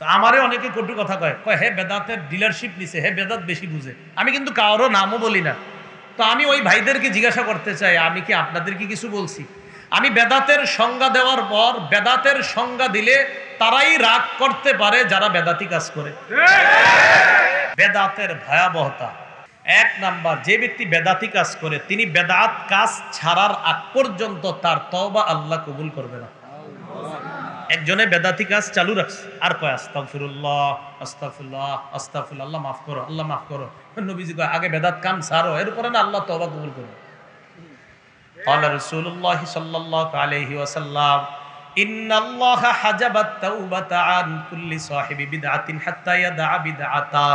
তো আমারে অনেকে কটু কথা কয় কয় হে বেদাতের ডিলারশিপ নিছে, হে বেদাত বেশি বুঝে। আমি কিন্তু কারো নামও বলি না। তো আমি ওই ভাইদেরকে জিজ্ঞাসা করতে চাই, আমি কি আপনাদেরকে কিছু বলছি? আমি বেদাতের সংজ্ঞা দেওয়ার পর বেদাতের সংজ্ঞা দিলে তারাই রাগ করতে পারে যারা বেদাতি কাজ করে। বেদাতের ভয়াবহতা, এক নাম্বার, যে ব্যক্তি বেদাতি কাজ করে তিনি বেদাত কাজ ছাড়ার আগ পর্যন্ত তার তওবা আল্লাহ কবুল করবে না। একজনে বেদাতি কাজ চালু রাখছে আর কয় আস্তাগফিরুল্লাহ আস্তাগফিরুল্লাহ আস্তাগফিরুল্লাহ, আল্লাহ মাফ করো, আল্লাহ মাফ করো। নবীজি কয় আগে বেদাত কাম ছাড়ো, এরপরে না আল্লাহ তওবা কবুল করবে। قال رسول الله صلى الله عليه وسلم ان الله حجب التوبه عن كل صاحب بدعه حتى يدع بدعته।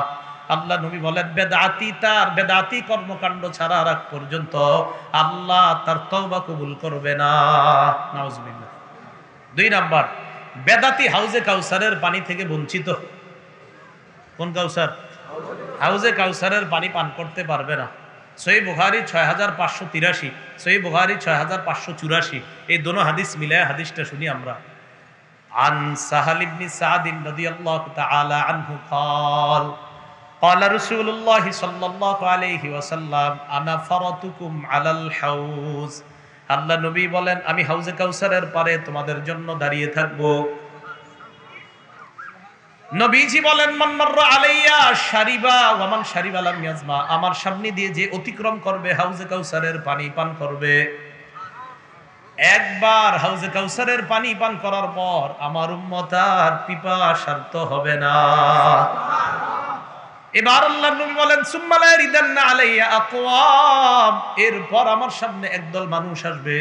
আল্লাহ নবী বলেন বেদাতি তার বেদাতি কর্মকাণ্ড ছাড়া রাখ পর্যন্ত আল্লাহ তার তওবা কবুল করবে না। নাউজুবিল্লাহ। দুই নাম্বার, বেদাতি হাউজে কাউসারের পানি থেকে বঞ্চিত। কোন কাউসার? হাউজে কাউসারের পানি পান করতে পারবে না। সহিহ বুখারী 6583, সহিহ বুখারী 6584, এই দোনো হাদিস মিলায় হাদিসটা শুনি আমরা। আন সাহাল ইবনে সাদ রাদিয়াল্লাহু তাআলা আনহু قال قال رسول الله صلى الله عليه وسلم انا فرطكم على الحوض। আল্লাহ নবী বলেন আমি হাউজে কাউসারের পারে তোমাদের জন্য দাঁড়িয়ে থাকবো। নবীজি বলেন মান মাররা আলাইয়া শারিবা ওয়া মান শারিবা লাম ইয়াজমা, আমার সামনে দিয়ে যে অতিক্রম করবে হাউজে কাউসারের পানি পান করবে। একবার হাউজে কাউসারের পানি পান করার পর আমার উম্মত আর পিপাসার্ত হবে না। এবার আল্লাহর নবী বলেন সুম্মা লা ইয়ারিদান্না আলাইয়া আকওয়াম, এরপর আমার সামনে একদল মানুষ আসবে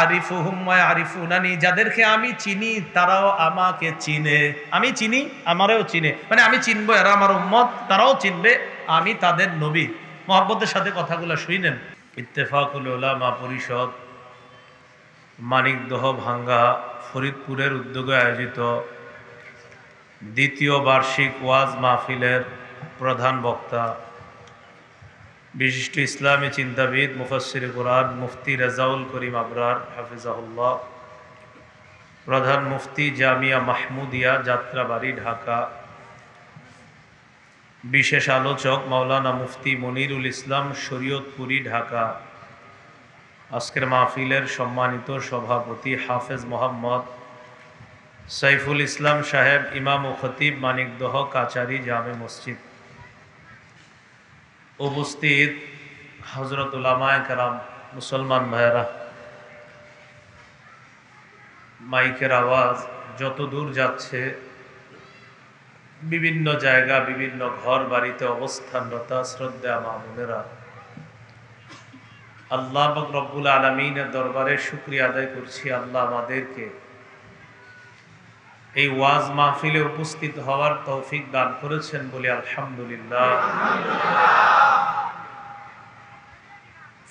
আরিফুহুম ওয়া ইয়ারিফুনানি, যাদেরকে আমি চিনি তারাও আমাকে চিনে, আমি চিনি আমারও চিনে, মানে আমি চিনবো, এরা আমার উম্মত, তারাও চিনবে আমি তাদের নবী। মহব্বতের সাথে কথাগুলো শুনেন। ইত্তেফাকুল উলামা পরিষদ মানিকদহ ভাঙ্গা ফরিদপুরের উদ্যোগে আয়োজিত দ্বিতীয় বার্ষিক ওয়াজ মাহফিলের প্রধান বক্তা বিশিষ্ট ইসলামী চিন্তাবিদ মুফাসসিরে কুরআন মুফতি রেজাউল করিম আবরার হাফিজাহুল্লাহ, প্রধান মুফতি জামিয়া মাহমুদিয়া যাত্রাবাড়ি ঢাকা, বিশেষ আলোচক মাওলানা মুফতি মনিরুল ইসলাম শরীয়তপুরী ঢাকা। আজকের মাহফিলের সম্মানিত সভাপতি হাফেজ মোহাম্মদ সাইফুল ইসলাম সাহেব, ইমাম ও খতিব মানিকদহ কাচারি জামে মসজিদ। উপস্থিত হযরত উলামায়ে কেরাম, মুসলমান ভাইয়েরা, মাইকের আওয়াজ যত দূর যাচ্ছে, বিভিন্ন জায়গা বিভিন্ন ঘর বাড়িতে অবস্থানরত শ্রদ্ধেয় মা বোনেরা, আল্লাহ পাক রব্বুল আলামিনের দরবারে শুকরিয়া আদায় করছি আল্লাহ আমাদেরকে এই ওয়াজ মাহফিলে উপস্থিত হওয়ার তৌফিক দান করেছেন বলে আলহামদুলিল্লাহ।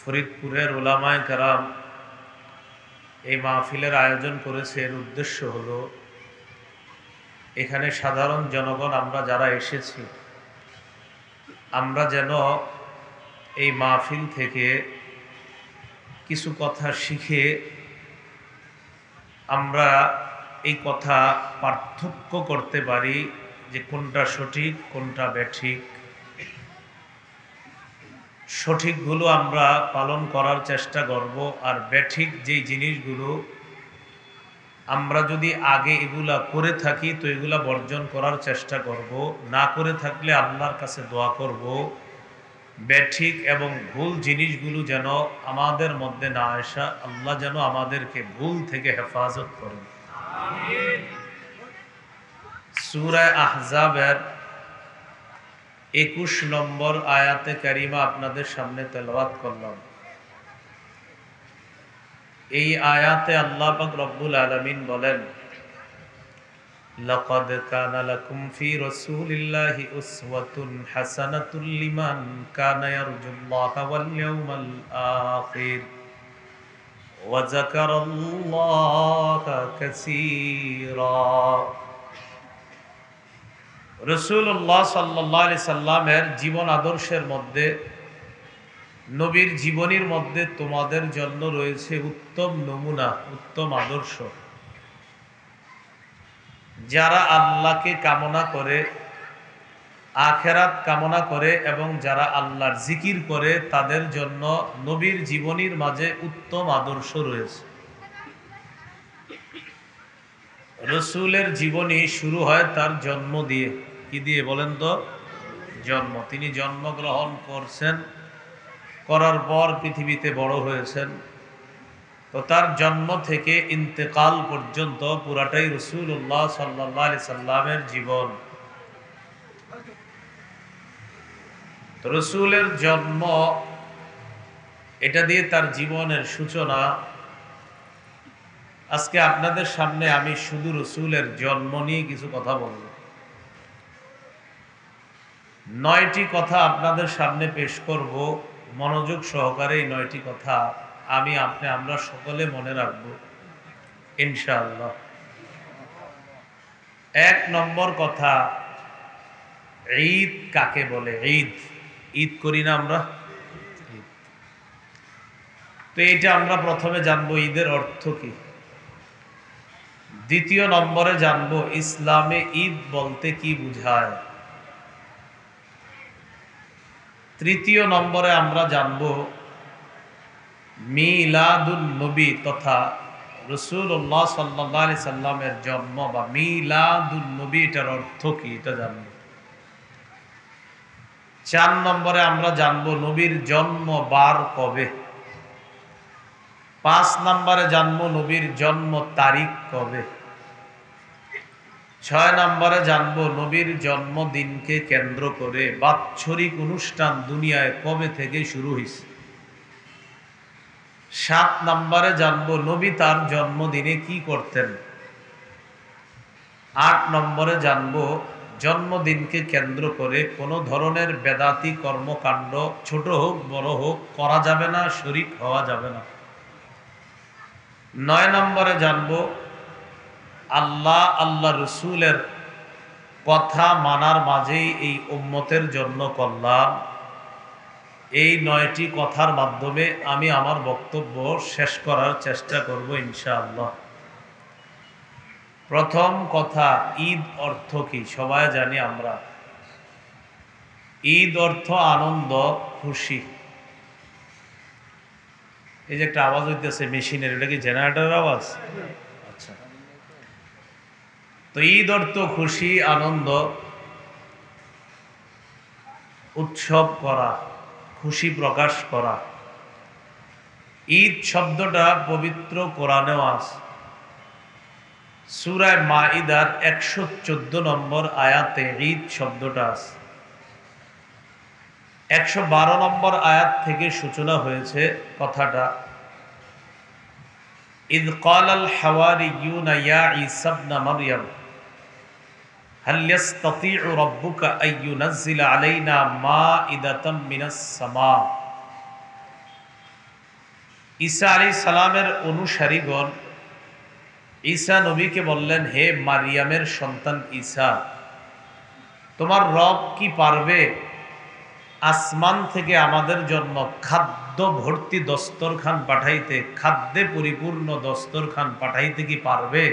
ফরিদপুরের উলামায়ে কেরাম এই মাহফিলের আয়োজন করেছে, এর উদ্দেশ্য হলো এখানে সাধারণ জনগণ আমরা যারা এসেছি আমরা যেন এই মাহফিল থেকে কিছু কথা শিখে আমরা এই কথা পার্থক্য করতে পারি যে কোনটা সঠিক কোনটা ব্যাঠিক। সঠিকগুলো আমরা পালন করার চেষ্টা করব, আর ব্যাঠিক যেই জিনিসগুলো আমরা যদি আগে এগুলা করে থাকি তো এগুলা বর্জন করার চেষ্টা করব, না করে থাকলে আল্লাহর কাছে দোয়া করব ব্যাঠিক এবং ভুল জিনিসগুলো যেন আমাদের মধ্যে না আসা, আল্লাহ যেন আমাদেরকে ভুল থেকে হেফাজত করেন। সূরা আহজাবের 21 নম্বর আয়াতে কারিমা আপনাদের সামনে তেলাওয়াত করলাম। এই আয়াতে আল্লাহ পাক রব্বুল আলামিন বলেন লাকাদ কানা লাকুম ফি রাসূলিল্লাহি উসওয়াতুন হাসানাতুল লিমান কানা ইয়ারজুল্লাহা ওয়াল ইয়াউমাল আখির ওয়া যাকারাল্লাহা কাসীরা। রাসূলুল্লাহ সাল্লাল্লাহু আলাইহি সাল্লামের জীবন আদর্শের মধ্যে, নবীর জীবনীর মধ্যে তোমাদের জন্য রয়েছে উত্তম নমুনা, উত্তম আদর্শ। যারা আল্লাহকে কামনা করে, আখেরাত কামনা করে এবং যারা আল্লাহর জিকির করে তাদের জন্য নবীর জীবনীর মাঝে উত্তম আদর্শ রয়েছে। রসুলের জীবনী শুরু হয় তার জন্ম দিয়ে। কি দিয়ে বলেন তো? জন্ম। তিনি জন্মগ্রহণ করছেন, করার পর পৃথিবীতে বড় হয়েছেন। তো তার জন্ম থেকে ইন্তেকাল পর্যন্ত পুরাটাই রাসূলুল্লাহ সাল্লাল্লাহু আলাইহি সাল্লামের জীবন। তো রসুলের জন্ম, এটা দিয়ে তার জীবনের সূচনা। আজকে আপনাদের সামনে আমি শুধু রসুলের জন্ম নিয়ে কিছু কথা বলব। 9টি কথা আপনাদের সামনে পেশ করব। মনোযোগ সহকারে এই 9টি কথা আমরা সকলে মনে রাখবো ইনশাআল্লাহ। 1 নম্বর কথা, ঈদ কাকে বলে? ঈদ করি না আমরা? তো এইটা আমরা প্রথমে জানবো ঈদের অর্থ কি। দ্বিতীয় নম্বরে জানবো ইসলামে ঈদ বলতে কি বুঝায়। তৃতীয় নম্বরে আমরা জানবো মিলাদুন নবী তথা রাসূলুল্লাহ সাল্লাল্লাহু আলাইহি সাল্লামের জন্ম বা মিলাদুন নবী, এটার অর্থ কি এটা জানবো। 4 নম্বরে আমরা জানবো নবীর জন্ম বার কবে। 5 নম্বরে জানবো নবীর জন্ম তারিখ কবে। 6 নম্বরে জানবো নবীর জন্মদিনকে কেন্দ্র করে বাৎসরিক অনুষ্ঠান দুনিয়ায় কবে থেকে শুরু হয়েছে। 7 নম্বরে জানবো নবী তার জন্মদিনে কি করতেন। 8 নম্বরে জানবো জন্মদিনকে কেন্দ্র করে কোনো ধরনের বেদাতি কর্মকাণ্ড ছোট হোক বড় হোক করা যাবে না, শরীক হওয়া যাবে না। 9 নম্বরে জানবো আল্লাহ রসুলের কথা মানার মাঝেই এই উম্মতের জন্য কল্যাণ। এই 9টি কথার মাধ্যমে আমি আমার বক্তব্য শেষ করার চেষ্টা করব ইনশাআল্লাহ। প্রথম কথা, ঈদ অর্থ কি? সবাই জানি আমরা ঈদ অর্থ আনন্দ, খুশি। এই যে একটা আওয়াজ হইতেছে মেশিনের, এটা কি জেনারেটরের আওয়াজ? আচ্ছা। তো ঈদ অর্থ খুশি, আনন্দ, উৎসব করা, খুশি প্রকাশ করা। ঈদ শব্দটা পবিত্র কোরআনেও আছে। সূরা মাইদার 114 নম্বর আয়াতে ঈদ শব্দটা আছে। 112 নম্বর আয়াত থেকে সূচনা হয়েছে কথাটা। ইয ক্বালাল হাওয়ারিয়ুনা ইয়া ঈসা ইবনে মারইয়াম হাল ইস্তাতিউ রাব্বুকা আইয়ুনাজ্জিলা আলাইনা মাইদাতাম মিনাস সামা। ঈসা আলাইহিস সালামের অনুসারীগণ ঈসা নবীকে বললেন, হে মারিয়ামের সন্তান ঈসা, তোমার রব কি পারবে আসমান থেকে আমাদের জন্য খাদ্য ভর্তি দস্তরখান পাঠাইতে? খাদ্যে পরিপূর্ণ দস্তরখান পাঠাইতে কি পারবে?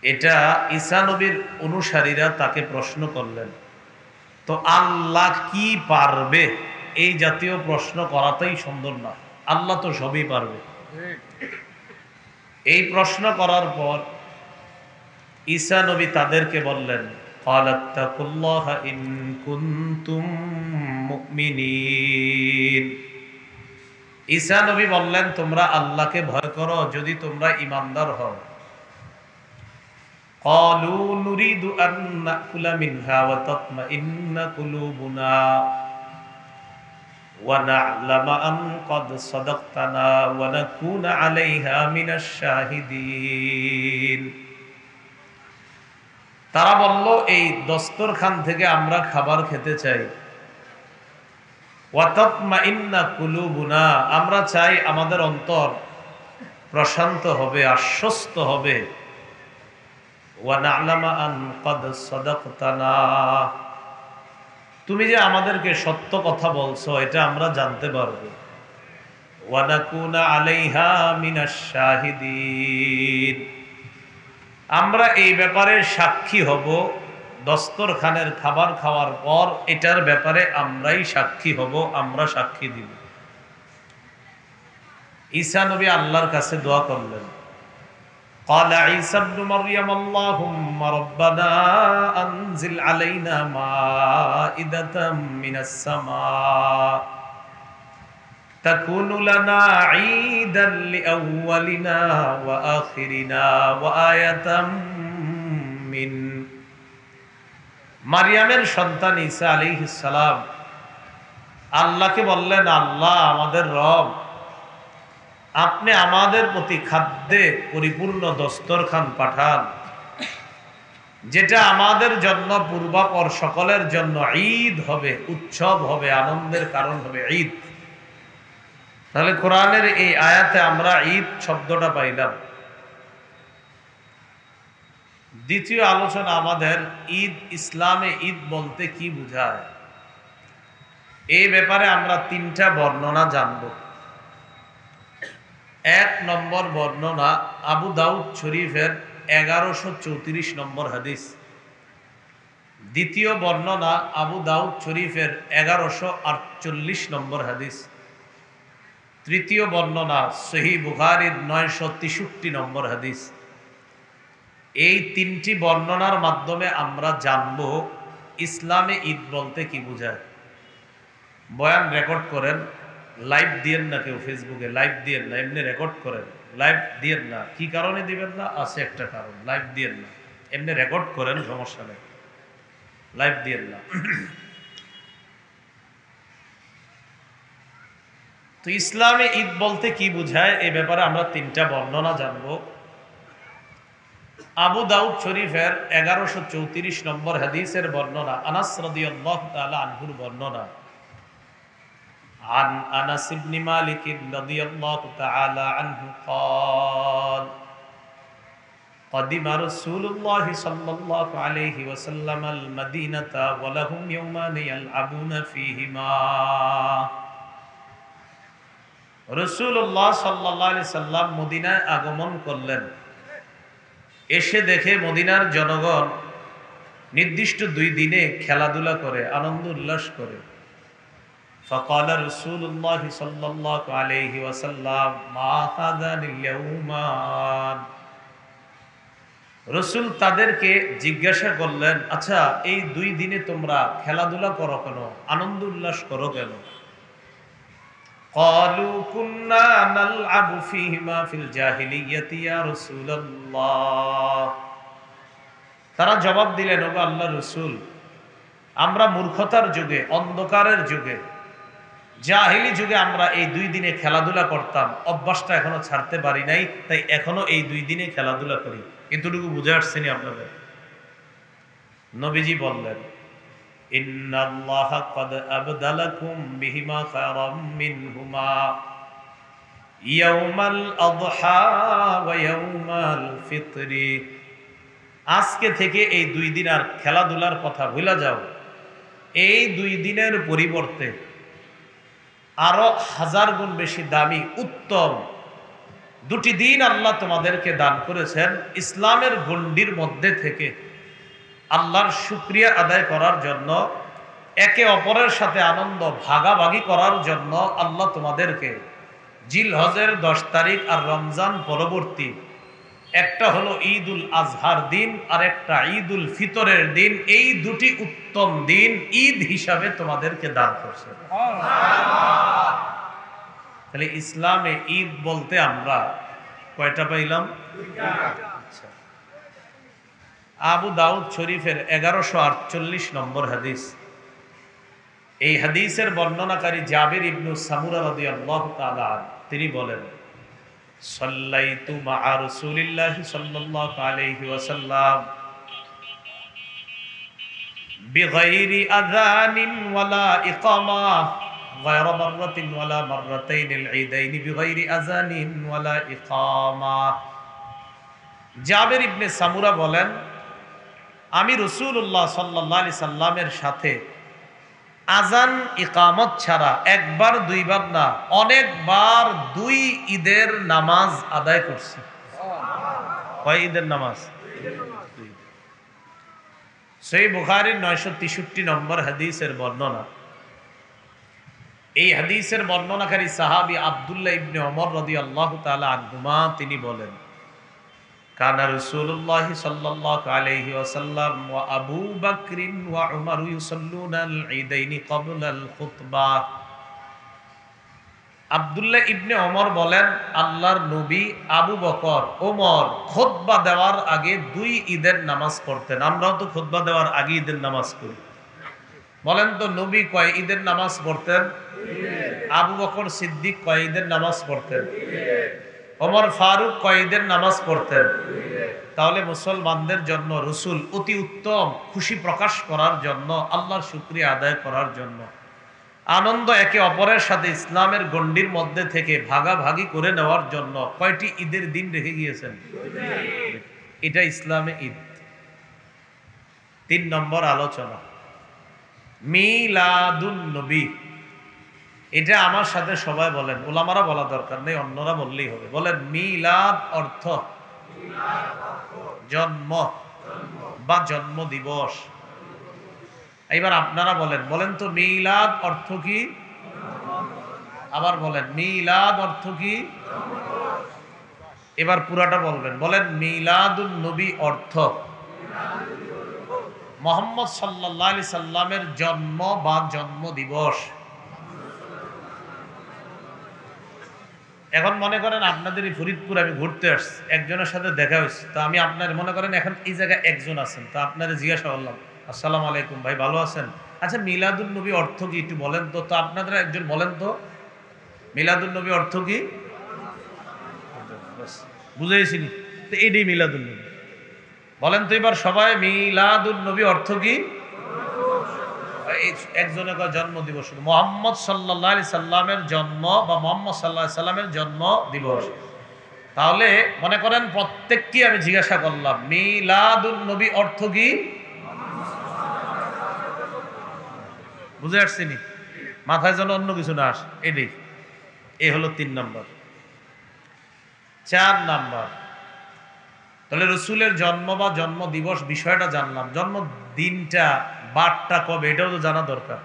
এটা ঈসা নবীর অনুসারীরা তাকে প্রশ্ন করলেন। তো আল্লাহ কি পারবে এই জাতীয় প্রশ্ন করাটাই সুন্দর না। আল্লাহ তো সবই পারবে। এই প্রশ্ন করার পর ঈসা নবী তাদেরকে বললেন, ফালাত্তাকুল্লাহা ইন কুনতুম মুমিনিন। ঈসা নবী বললেন, তোমরা আল্লাহকে ভয় করো যদি তোমরা ঈমানদার হও। ক্বালু নুরিদু আন নাকুলা মিনহা ওয়া তাতমাইন্না কুলুবুনা ওয়া না'লামা আন ক্বাদ সাদাকতানা ওয়া নাকুনা আলাইহা মিনাশ শাহিদিন। তারা বলল, এই দস্তরখান থেকে আমরা খাবার খেতে চাই। ওয়া তাতমাইন্না কুলুবুনা, আমরা চাই আমাদের অন্তর প্রশান্ত হবে, আশ্বস্ত হবে। ওয়া না'লামা আন ক্বাদ সাদাকতানা, তুমি যে আমাদেরকে সত্য কথা বলছো এটা আমরা জানতে পারবো। ওয়া নাকুনা আলাইহা মিনাশ শাহিদিন, আমরা এই ব্যাপারে সাক্ষী হব, দস্তরখানের খাবার খাওয়ার পর এটার ব্যাপারে আমরাই সাক্ষী হব, আমরা সাক্ষী দিব। ঈসা নবী আল্লাহর কাছে দোয়া করলেন, قال عيسى ابن مريم اللهم ربنا أنزل علينا مائدة من السماء تكون لنا عيدا لأولنا وآخرنا وآية من মারিয়ামের সন্তান ঈসা আলাইহিস সালাম আল্লাহকে বললেন, আল্লাহ আমাদের রব, আপনি আমাদের প্রতি খাদ্যে পরিপূর্ণ দস্তরখান পাঠান, যেটা আমাদের জন্য পূর্বাপর সকলের জন্য ঈদ হবে, উৎসব হবে, আনন্দের কারণ হবে ঈদ। তাহলে কোরআনের এই আয়াতে আমরা ঈদ শব্দটা পাইলাম। দ্বিতীয় আলোচনা আমাদের ঈদ, ইসলামে ঈদ বলতে কি বোঝায়, এই ব্যাপারে আমরা তিনটা বর্ণনা জানব। এক নম্বর বর্ণনা আবু দাউদ শরীফের 1134 নম্বর হাদিস। দ্বিতীয় বর্ণনা আবু দাউদ শরীফের 1148 নম্বর হাদিস। তৃতীয় বর্ণনা সহিহ বুখারীর 963 নম্বর হাদিস। এই তিনটি বর্ণনার মাধ্যমে আমরা জানব ইসলামে ঈদ বলতে কি বোঝায়। বয়ান রেকর্ড করেন, লাইভ দিয়েন না, কেউ ফেসবুকে লাইভ দিয়েন না, এমনি রেকর্ড করেন, লাইভ দিয়েন না। কি কারণে দিবেন না? আছে একটা কারণ, লাইভ দিয়েন না, এমনি রেকর্ড করেন, সমস্যা নেই, লাইভ দিয়েন না। তো ইসলামে ঈদ বলতে কি বোঝায় এই ব্যাপারে আমরা তিনটা বর্ণনা জানব। আবু দাউদ শরীফের 1134 নম্বর হাদিসের বর্ণনা, আনাস রাদিয়াল্লাহু তাআলা আনহুর বর্ণনা। عن أنس بن مالك رضي الله تعالى عنه قال قدم رسول الله صلى الله عليه وسلم المدينة ولهم يومان يلعبون فيهما। রাসূলুল্লাহ সাল্লাল্লাহু আলাইহি সাল্লাম মদিনায় আগমন করলেন। এসে দেখে মদিনার জনগণ নির্দিষ্ট 2 দিনে খেলাধুলা করে, আনন্দ উল্লাস করে। فقال رسول الله صلى الله عليه وسلم ما هذان اليومان। রাসূল তাদেরকে জিজ্ঞাসা করলেন, আচ্ছা এই 2 দিনে তোমরা খেলাধুলা করো কেন, আনন্দ উল্লাস করো কেন? قالوا كنا نلعب فيهما في الجاهلية يا رسول الله। তারা জবাব দিলেন, ওগো আল্লাহর রাসূল, আমরা মূর্খতার যুগে, অন্ধকারের যুগে, জাহিলি যুগে আমরা এই 2 দিনে খেলাধুলা করতাম, অভ্যাসটা এখনো ছাড়তে পারি নাই, তাই এখনো এই 2 দিনে খেলাধুলা করি। এতটুকু বুঝে আসছেনি আপনাদের? নবীজি বললেন, ইন্নাল্লাহা ক্বাদ আবদালাকুম বিহিমা খায়রাম মিনহুমা ইয়াউমাল আযহা ওয়া ইয়াউমাল ফিতরি। আজকে থেকে এই 2 দিন আর খেলাধুলার কথা ভুলে যাও। এই 2 দিনের পরিবর্তে আরো 1000 গুণ বেশি দামি, উত্তম 2টি দিন আল্লাহ তোমাদেরকে দান করেছেন। ইসলামের গণ্ডির মধ্যে থেকে আল্লাহর শুকরিয়া আদায় করার জন্য, একে অপরের সাথে আনন্দ ভাগাভাগি করার জন্য আল্লাহ তোমাদেরকে জিলহজের 10 তারিখ আর রমজান পরবর্তী, একটা হলো ঈদুল আজহার দিন আর একটা ঈদুল ফিতরের দিন, এই 2টি উত্তম দিন ঈদ হিসাবে তোমাদেরকে দান করছে। তাহলে ইসলামে ঈদ বলতে আমরা কয়টা পাইলাম? আচ্ছা, আবু দাউদ শরীফের 1148 নম্বর হাদিস। এই হাদিসের বর্ণনাকারী জাবির ইবনু সামুরা রাদিয়াল্লাহু তাআলা তিনি বলেন, সাল্লাইতু মা'a রাসূলিল্লাহি সাল্লাল্লাহু আলাইহি ওয়াসাল্লাম বিগাইরি আযানিন ওয়ালা ইকামা গায়রা মাররাতিন ওয়ালা মাররাতাইনিল ঈদাইন বিগাইরি আযানিন ওয়ালা ইকামা। জাবির ইবনে সামুরা বলেন, আমি রাসূলুল্লাহ সাল্লাল্লাহু আলাইহি সাল্লামের সাথে আজান ইকামত ছাড়া একবার দুইবার না, অনেকবার 2 ঈদের নামাজ আদায় করছি। কয় ঈদের নামাজ? সহিহ বুখারীর 963 নম্বর হাদিসের বর্ণনা। এই হাদিসের বর্ণনাকারী সাহাবী আব্দুল্লাহ ইবনে ওমর রাদিয়াল্লাহু তাআলা আনহুমা তিনি বলেন, কানা রাসূলুল্লাহ সাল্লাল্লাহু আলাইহি ওয়াসাল্লাম ওয়া আবু বকর ওয়া উমর ইউসাল্লুনাল ঈদাইনি ক্বাবলাল খুতবাহ। আব্দুল্লাহ ইবনে ওমর বলেন, আল্লাহর নবী আবু বকর ওমর খুতবা দেওয়ার আগে 2 ঈদের নামাজ পড়তেন। আমরাও তো খুতবা দেওয়ার আগে ঈদের নামাজ পড়ি। বলেন তো নবী কয় ঈদের নামাজ পড়তেন? আবু বকর সিদ্দিক কয় ঈদের নামাজ পড়তেন? ওমর ফারুক কয় ঈদের নামাজ পড়তেন? তাহলে মুসলমানদের জন্য রাসূল অতি উত্তম খুশি প্রকাশ করার জন্য, আল্লাহর শুকরিয়া আদায় করার জন্য, আনন্দ একে অপরের সাথে ইসলামের গণ্ডির মধ্যে থেকে ভাগাভাগি করে নেওয়ার জন্য কয়টি ঈদের দিন রেখে গিয়েছেন? এটা ইসলামে ঈদ। 3 নম্বর আলোচনা, মিলাদুন নবী। এটা আমার সাথে সবাই বলেন, ওলামারা বলা দরকার নেই, অন্যরা বললেই হবে। বলেন মিলাদ অর্থ জন্ম বা জন্ম দিবস। এবার আপনারা বলেন, বলেন তো মিলাদ অর্থ কি? আবার বলেন মিলাদ অর্থ কি? এবার পুরাটা বলবেন, বলেন মিলাদুন নবী অর্থ মুহাম্মদ সাল্লাল্লাহু আলাইহি সাল্লামের জন্ম বা জন্ম দিবস। এখন মনে করেন আপনাদেরই ফরিদপুর আমি ঘুরতে আসছি, একজনের সাথে দেখা হয়েছে, তো আমি আপনার মনে করেন এখন এই জায়গায় একজন আছেন, তো আপনারা জিজ্ঞাসা করলাম, আসসালামু আলাইকুম ভাই, ভালো আছেন? আচ্ছা মিলাদুন নবী অর্থ কি একটু বলেন তো। তো আপনারা একজন বলেন তো মিলাদুন নবী অর্থ কি? বুঝেছি, তো এটাই মিলাদুন নবী। বলেন তো এবার সবাই মিলাদুন নবী অর্থ কি? একজনের জন্ম দিবস, মুহাম্মদ সাল্লাল্লাহু আলাইহি সাল্লামের জন্ম বা মুহাম্মদ সাল্লাল্লাহু আলাইহি সাল্লামের জন্ম দিবস। তাহলে মনে করেন প্রত্যেককে আমি জিজ্ঞাসা করলাম মিলাদুন নবী অর্থ কি? বুঝে আসছিনি? মাথায় যেন অন্য কিছু না আসে, এটাই। এই হলো 3 নম্বর। 4 নম্বর, তাহলে রসুলের জন্ম বা জন্ম দিবস বিষয়টা জানলাম, জন্ম দিনটা বারটা কবে এটাও তো জানা দরকার।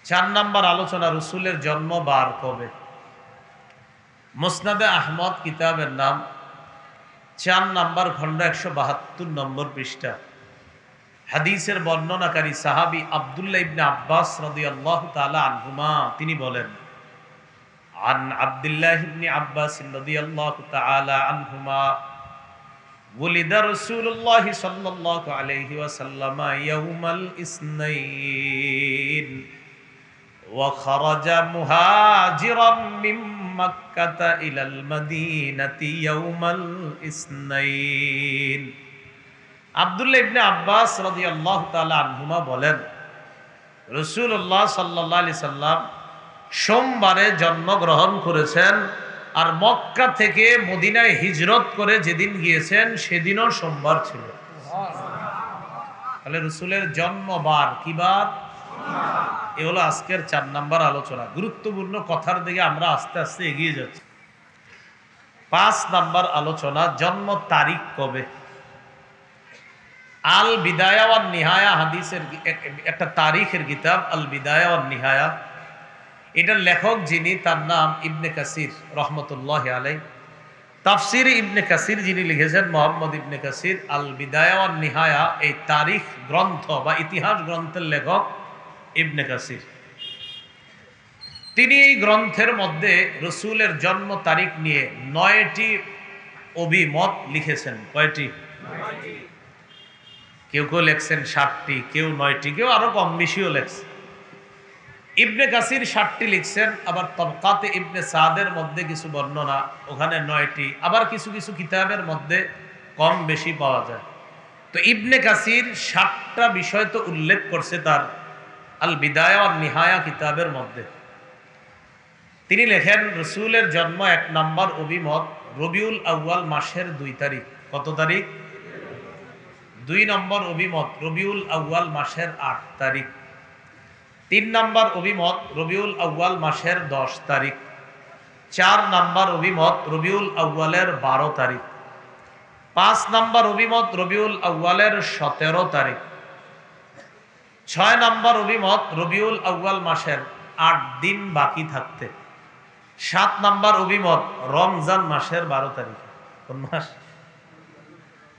4 নম্বর আলোচনা, রসুলের জন্ম বার কবে। মুসনাদে আহমদ কিতাবের নাম, 4 নম্বর খণ্ড, 172 নম্বর পৃষ্ঠা। হাদিসের বর্ণনাকারী সাহাবী আব্দুল্লাহ ইবনে আব্বাস রাদিয়াল্লাহু তাআলা আনহুমা তিনি বলেন, আন আব্দুল্লাহ ইবনে আব্বাস রাদিয়াল্লাহু তাআলা আনহুমা ওয়ালিদা রাসূলুল্লাহ সাল্লাল্লাহু আলাইহি ওয়াসাল্লাম ইয়াউমাল ইসনাইন ওয়া খারাজা মুহাজিরাম মিন মক্কাহ ইলাল মাদিনাতি ইয়াউমাল ইসনাইন। আব্দুল্লাহ ইবনে আব্বাস রাদিয়াল্লাহু তাআলা আনহুমা বলেন, রাসূলুল্লাহ সাল্লাল্লাহু আলাইহি সাল্লাম সোমবারে জন্মগ্রহণ করেছেন, আর মক্কা থেকে মদিনায় হিজরত করে যেদিন গিয়েছেন সেদিনও সোমবার ছিল। তাহলে রাসূলের জন্মবার কি বার? এ হলো আজকের 4 নম্বর আলোচনা। গুরুত্বপূর্ণ কথার দিকে আমরা আস্তে আস্তে এগিয়ে যাচ্ছি। 5 নম্বর আলোচনা, জন্ম তারিখ কবে। আল বিদায়া ওয়ান নিহায়া হাদিসের একটা তারিখের কিতাব, আল বিদায়া ওয়ান নিহায়া। এটার লেখক যিনি, তার নাম ইবনে কাসির রহমতুল্লাহ আলাই। তাফসির ইবনে কাসির যিনি লিখেছেন, মুহাম্মদ ইবনে কাসির। আল বিদায়া ওয়ান নিহায়া এই তারিখ গ্রন্থ বা ইতিহাস গ্রন্থের লেখক ইবনে কাসির। তিনি এই গ্রন্থের মধ্যে রসুলের জন্ম তারিখ নিয়ে 9টি অভিমত লিখেছেন। কয়টি? কেউ কেউ লেখছেন 7টি, কেউ 9টি, কেউ আরো কম বেশিও লেখছে। ইবনে কাসির 7টি লিখছেন, আবার তবকাতে ইবনে সাদের মধ্যে কিছু বর্ণনা, ওখানে 9টি, আবার কিছু কিছু কিতাবের মধ্যে কম বেশি পাওয়া যায়। তো ইবনে কাসির 7টা বিষয় তো উল্লেখ করছে তার আল বিদায়া ওয়ান নিহায়া কিতাবের মধ্যে। তিনি লেখেন, রসুলের জন্ম 1 নম্বর অভিমত রবিউল আউয়াল মাসের 2 তারিখ। কত তারিখ? 2 নম্বর অভিমত রবিউল আউয়াল মাসের 8 তারিখ। 3 নম্বর অভিমত রবিউল আউয়াল মাসের 10 তারিখ। 4 নম্বর অভিমত রবিউল আউয়ালের 12 তারিখ। 5 নাম্বার অভিমত রবিউল আউয়ালের 17 তারিখ। 6 নাম্বার অভিমত রবিউল আউয়াল মাসের 8 দিন বাকি থাকতে। 7 নাম্বার অভিমত রমজান মাসের 12 তারিখ। কোন মাস?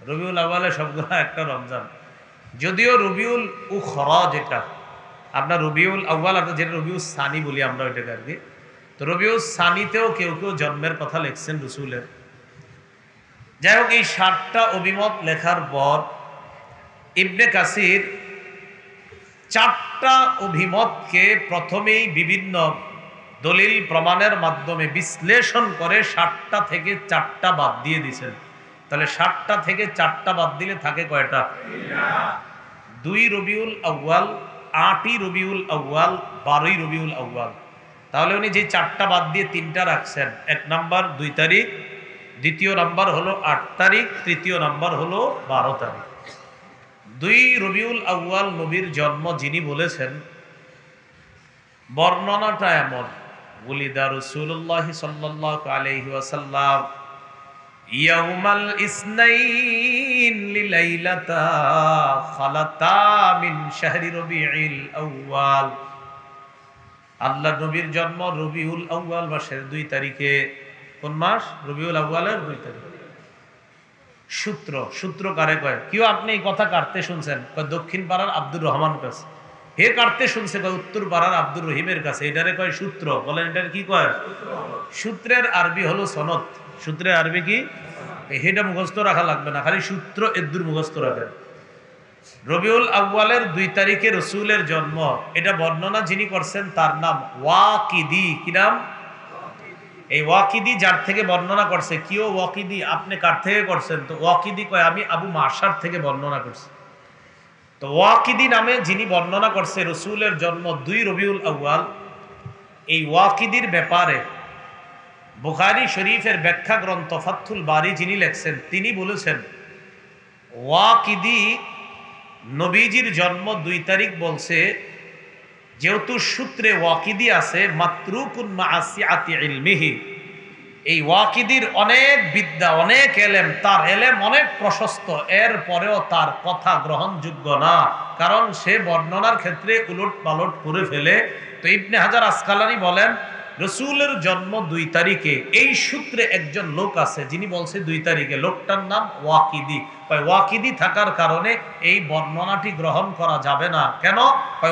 রবিউল আউয়ালে সবগুলো একটা রমজান। যদিও রবিউল উখরা যেটা আপনার রবিউল আউয়াল আর যেটা রবিউল সানি বলি আমরা ওইটাকে আর কি, তো রবিউল সানিতেও কেউ কেউ জন্মের কথা লিখছেন রসুলের। যাই হোক, এই 7টা অভিমত লেখার পর ইবনে কাসির 4টা অভিমতকে প্রথমেই বিভিন্ন দলিল প্রমাণের মাধ্যমে বিশ্লেষণ করে 7টা থেকে 4টা বাদ দিয়ে দিয়েছেন। তাহলে 7টা থেকে 4টা বাদ দিলে থাকে কয়টা? 2 রবিউল আউয়াল, 8ই রবিউল আউয়াল, 12ই রবিউল আউয়াল। তাহলে উনি যে 4টা বাদ দিয়ে 3টা রাখছেন, 1 নাম্বার 2 তারিখ, দ্বিতীয় নাম্বার হলো 8 তারিখ, তৃতীয় নাম্বার হলো 12 তারিখ। 2 রবিউল আউয়াল নবীর জন্ম যিনি বলেছেন, বর্ণনাটা এমন, ওলিদা রাসূলুল্লাহ সাল্লাল্লাহু আলাইহি ওয়াসাল্লাম ইয়াউমাল ইসনাইন লিলাইলাতা খালাতা মিন শাহরি রবিউল আউয়াল। আল্লাহ নবীর জন্ম রবিউল আউয়াল মাসের 2 তারিখে। কোন মাস? রবিউল আউয়ালের 2 তারিখ। সূত্র কারে কয়? কেউ আপনি এই কথা কাটতে শুনছেন, কয় দক্ষিণ পাড়ার আব্দুর রহমান কাছে। হে কাটতে শুনছে, কয় উত্তর পাড়ার আব্দুর রহিমের কাছে। এটারে কয় সূত্র। বলেন এটার কি কয়? সূত্রের আরবি হলো সনদ। সূত্রের আরবি কি? এটা মুখস্থ রাখা লাগবে না, খালি সূত্র এদ্দুর মুখস্থ রাখেন। রবিউল আউয়ালের 2 তারিখে রসুলের জন্ম, এটা বর্ণনা যিনি করছেন তার নাম ওয়াকিদি। কি নাম? এই ওয়াকিদি যার থেকে বর্ণনা করছে, কিও ওয়াকিদি আপনি কার থেকে করছেন? তো ওয়াকিদি কয় আমি আবু মাশার থেকে বর্ণনা করছি। তো ওয়াকিদি নামে যিনি বর্ণনা করছে রসুলের জন্ম 2 রবিউল আউয়াল, এই ওয়াকিদির ব্যাপারে বুখারী শরীফের ব্যাখ্যা গ্রন্থ ফাথুল বারী যিনি লেখছেন, তিনি বলেছেন ওয়াকিদি নবীজির জন্ম 2 তারিখ বলছে, যেহেতু সূত্রে ওয়াকিদি আছে মাতরুকুন মাআসিআতি ইলমিহি, এই ওয়াকিদির অনেক বিদ্যা, অনেক এলেম, তার এলেম অনেক প্রশস্ত, এর পরেও তার কথা গ্রহণযোগ্য না, কারণ সে বর্ণনার ক্ষেত্রে উলট পালট করে ফেলে। তো ইবনে হাজার আসকালানি বলেন রসুলের জন্ম 2 তারিখে, এই সূত্রে একজন লোক আছে যিনি বলছে 2 তারিখে, লোকটার নাম ওয়াকিদি। ওয়াকিদি থাকার কারণে এই বর্ণনাটি গ্রহণ করা যাবে না। কেন?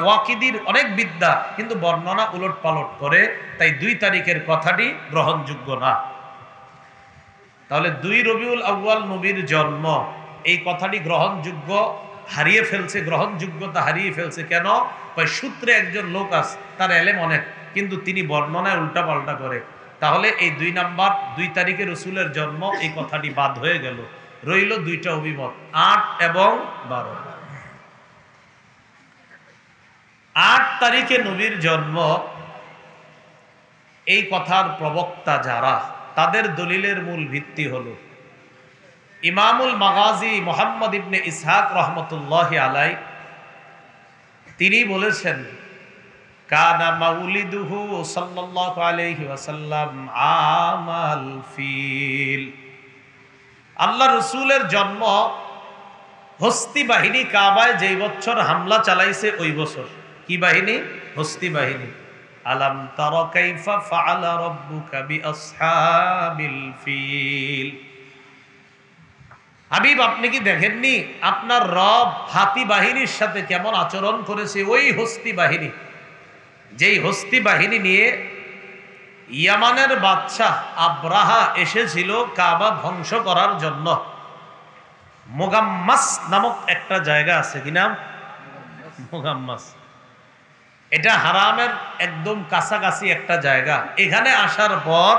ওয়াকিদির অনেক বিদ্যা, কিন্তু বর্ণনা উলট পালট করে, তাই 2 তারিখের কথাটি গ্রহণযোগ্য না। তাহলে 2 রবিউল আউয়াল নবীর জন্ম, এই কথাটি গ্রহণযোগ্য হারিয়ে ফেলছে, গ্রহণযোগ্যতা হারিয়ে ফেলছে। কেন? সূত্রে একজন লোক আছে, তার এলেম অনেক, কিন্তু তিনি বর্ণনায় উল্টা পাল্টা করে। তাহলে এই 2 নাম্বার 2 তারিখে রসুলের জন্ম, এই কথাটি বাদ হয়ে গেল। রইল 2টা অভিমত, 8 এবং 12। 8 তারিখে নবীর জন্ম, এই কথার প্রবক্তা যারা, তাদের দলিলের মূল ভিত্তি হলো ইমামুল মাগাজি মুহাম্মদ ইবনে ইসহাক রহমতুল্লাহি আলাই, তিনি বলেছেন কানা মাউলিদুহু সাল্লাল্লাহু আলাইহি ওয়াসাল্লাম আমাল ফিল। আল্লাহ রসুলের জন্ম হস্তি বাহিনী কাবায় যেই বছর হামলা চালাইছে ওই বছর। কি বাহিনী? হস্তি বাহিনী। আলাম তারা কাইফা ফাআলা রাব্বুকা বিআসহাবিল ফিল। হাবিব, আপনি কি দেখেননি আপনার রব হাতি বাহিনীর সাথে কেমন আচরণ করেছে? ওই হস্তি বাহিনী, যেই হস্তি বাহিনী নিয়ে ইয়ামানের বাদশাহ আব্রাহা এসেছিল কাবা ধ্বংস করার জন্য। মুগাম্মাস নামক একটা জায়গা আছে, কি নাম? মুগাম্মাস। এটা হারামের একদম কাছাকাছি একটা জায়গা। এখানে আসার পর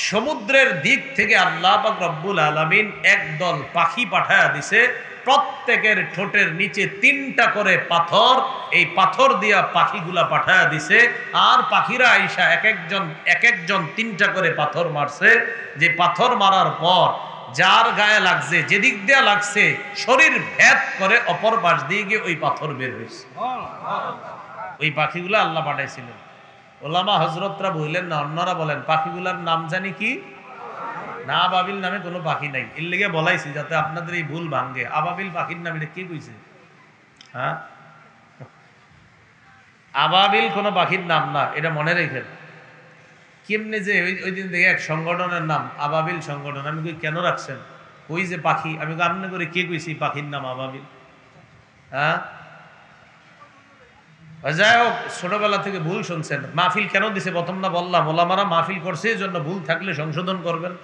সমুদ্রের দিক থেকে আল্লাহ পাক রব্বুল আলামিন একদল পাখি পাঠায়া দিছে, প্রত্যেকের ঠোঁটের নিচে 3টা করে পাথর, এই পাথর দিয়া পাখিগুলা পাঠায়া দিছে। আর পাখিরা আইসা এক একজন 3টা করে পাথর মারছে। যে পাথর মারার পর যার গায়ে লাগছে, যেদিক দিয়া লাগছে, শরীর ভেদ করে অপর পাশ দিয়ে গিয়ে ওই পাথর বের হয়েছে। ওই পাখিগুলা আল্লাহ পাঠাইছিলেন। ওলামা হজরতরা বললেন না, অন্যরা বলেন পাখিগুলার নাম জানি কি? না, আবাবিল নামে কোনো পাখি নাই। এর লেগে বলাইছি যাতে আপনাদের এই ভুল ভাঙ্গে। আবাবিল পাখির নাম, এটা কে কইছে? হ্যাঁ, আবাবিল কোনো পাখির নাম না, এটা মনে রেখেন। কেমনে যে ওই দিন দেখে এক সংগঠনের নাম আবাবিল সংগঠন, আমি কই কেন রাখছেন? ওই যে পাখি, আমি আমনে করে কে কইছি পাখির নাম আবাবিল? হ্যাঁ, যাই হোক, ছোটবেলা থেকে ভুল শুনছেন। মাহফিল কেন দিছে প্রথম না বললাম, ওলামারা মাহফিল করছে এই জন্য, ভুল থাকলে সংশোধন করবেন।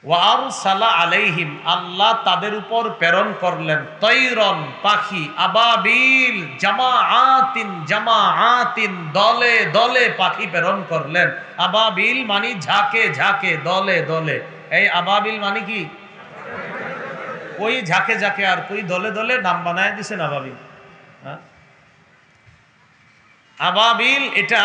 ওয়ারসালা আলাইহিম, আল্লাহ তাদের উপর প্রেরণ করলেন তৈরন পাখি, আবাবিল জামাআতিন জামাআতিন, দলে দলে পাখি প্রেরণ করলেন। আবাবিল মানে ঝাঁকে ঝাঁকে, দলে দলে। এই আবাবিল মানে কি? ওই ঝাঁকে ঝাঁকে আর কই দলে দলে নাম বানায় দিছেন আবাবিল। হ্যাঁ, আবাবিল এটা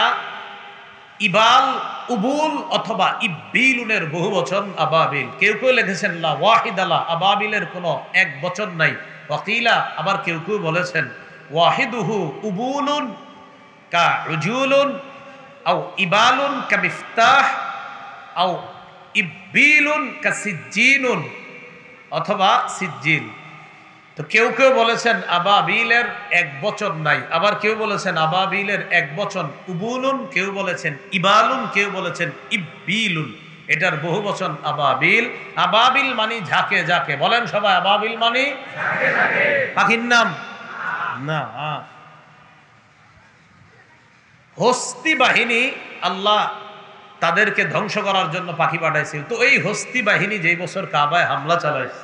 ইবাল, উবুল অথবা ইব্বিলুনের বহু বচন আবাবিল। কেউ কেউ লিখেছেন লা ওয়াহিদালা, আবাবিলের কোনো এক বচন নাই। ওয়াকিলা, আবার কেউ কেউ বলেছেন ওয়াহিদুহু উবুলুন কা উজুলুন আও ইবালুন কা মিফতাহ আও ইব্বিলুন কা সিজ্জিনুন, অথবা সিজ্জিল। তো কেউ কেউ বলেছেন আবাবিলের এক বচন নাই, আবার কেউ বলেছেন আবাবিলের এক বচন উবুলুন, কেউ বলেছেন ইবালুন, কেউ বলেছেন ইব্বিলুন। এটার বহু বচন আবাবিল। আবাবিল মানে ঝাঁকে ঝাঁকে। বলেন সবাই, আবাবিল মানে পাখির নাম না। হস্তি বাহিনী আল্লাহ তাদেরকে ধ্বংস করার জন্য পাখি পাঠাইছিল। তো এই হস্তি বাহিনী যেই বছর কাবায় হামলা চালাইছে,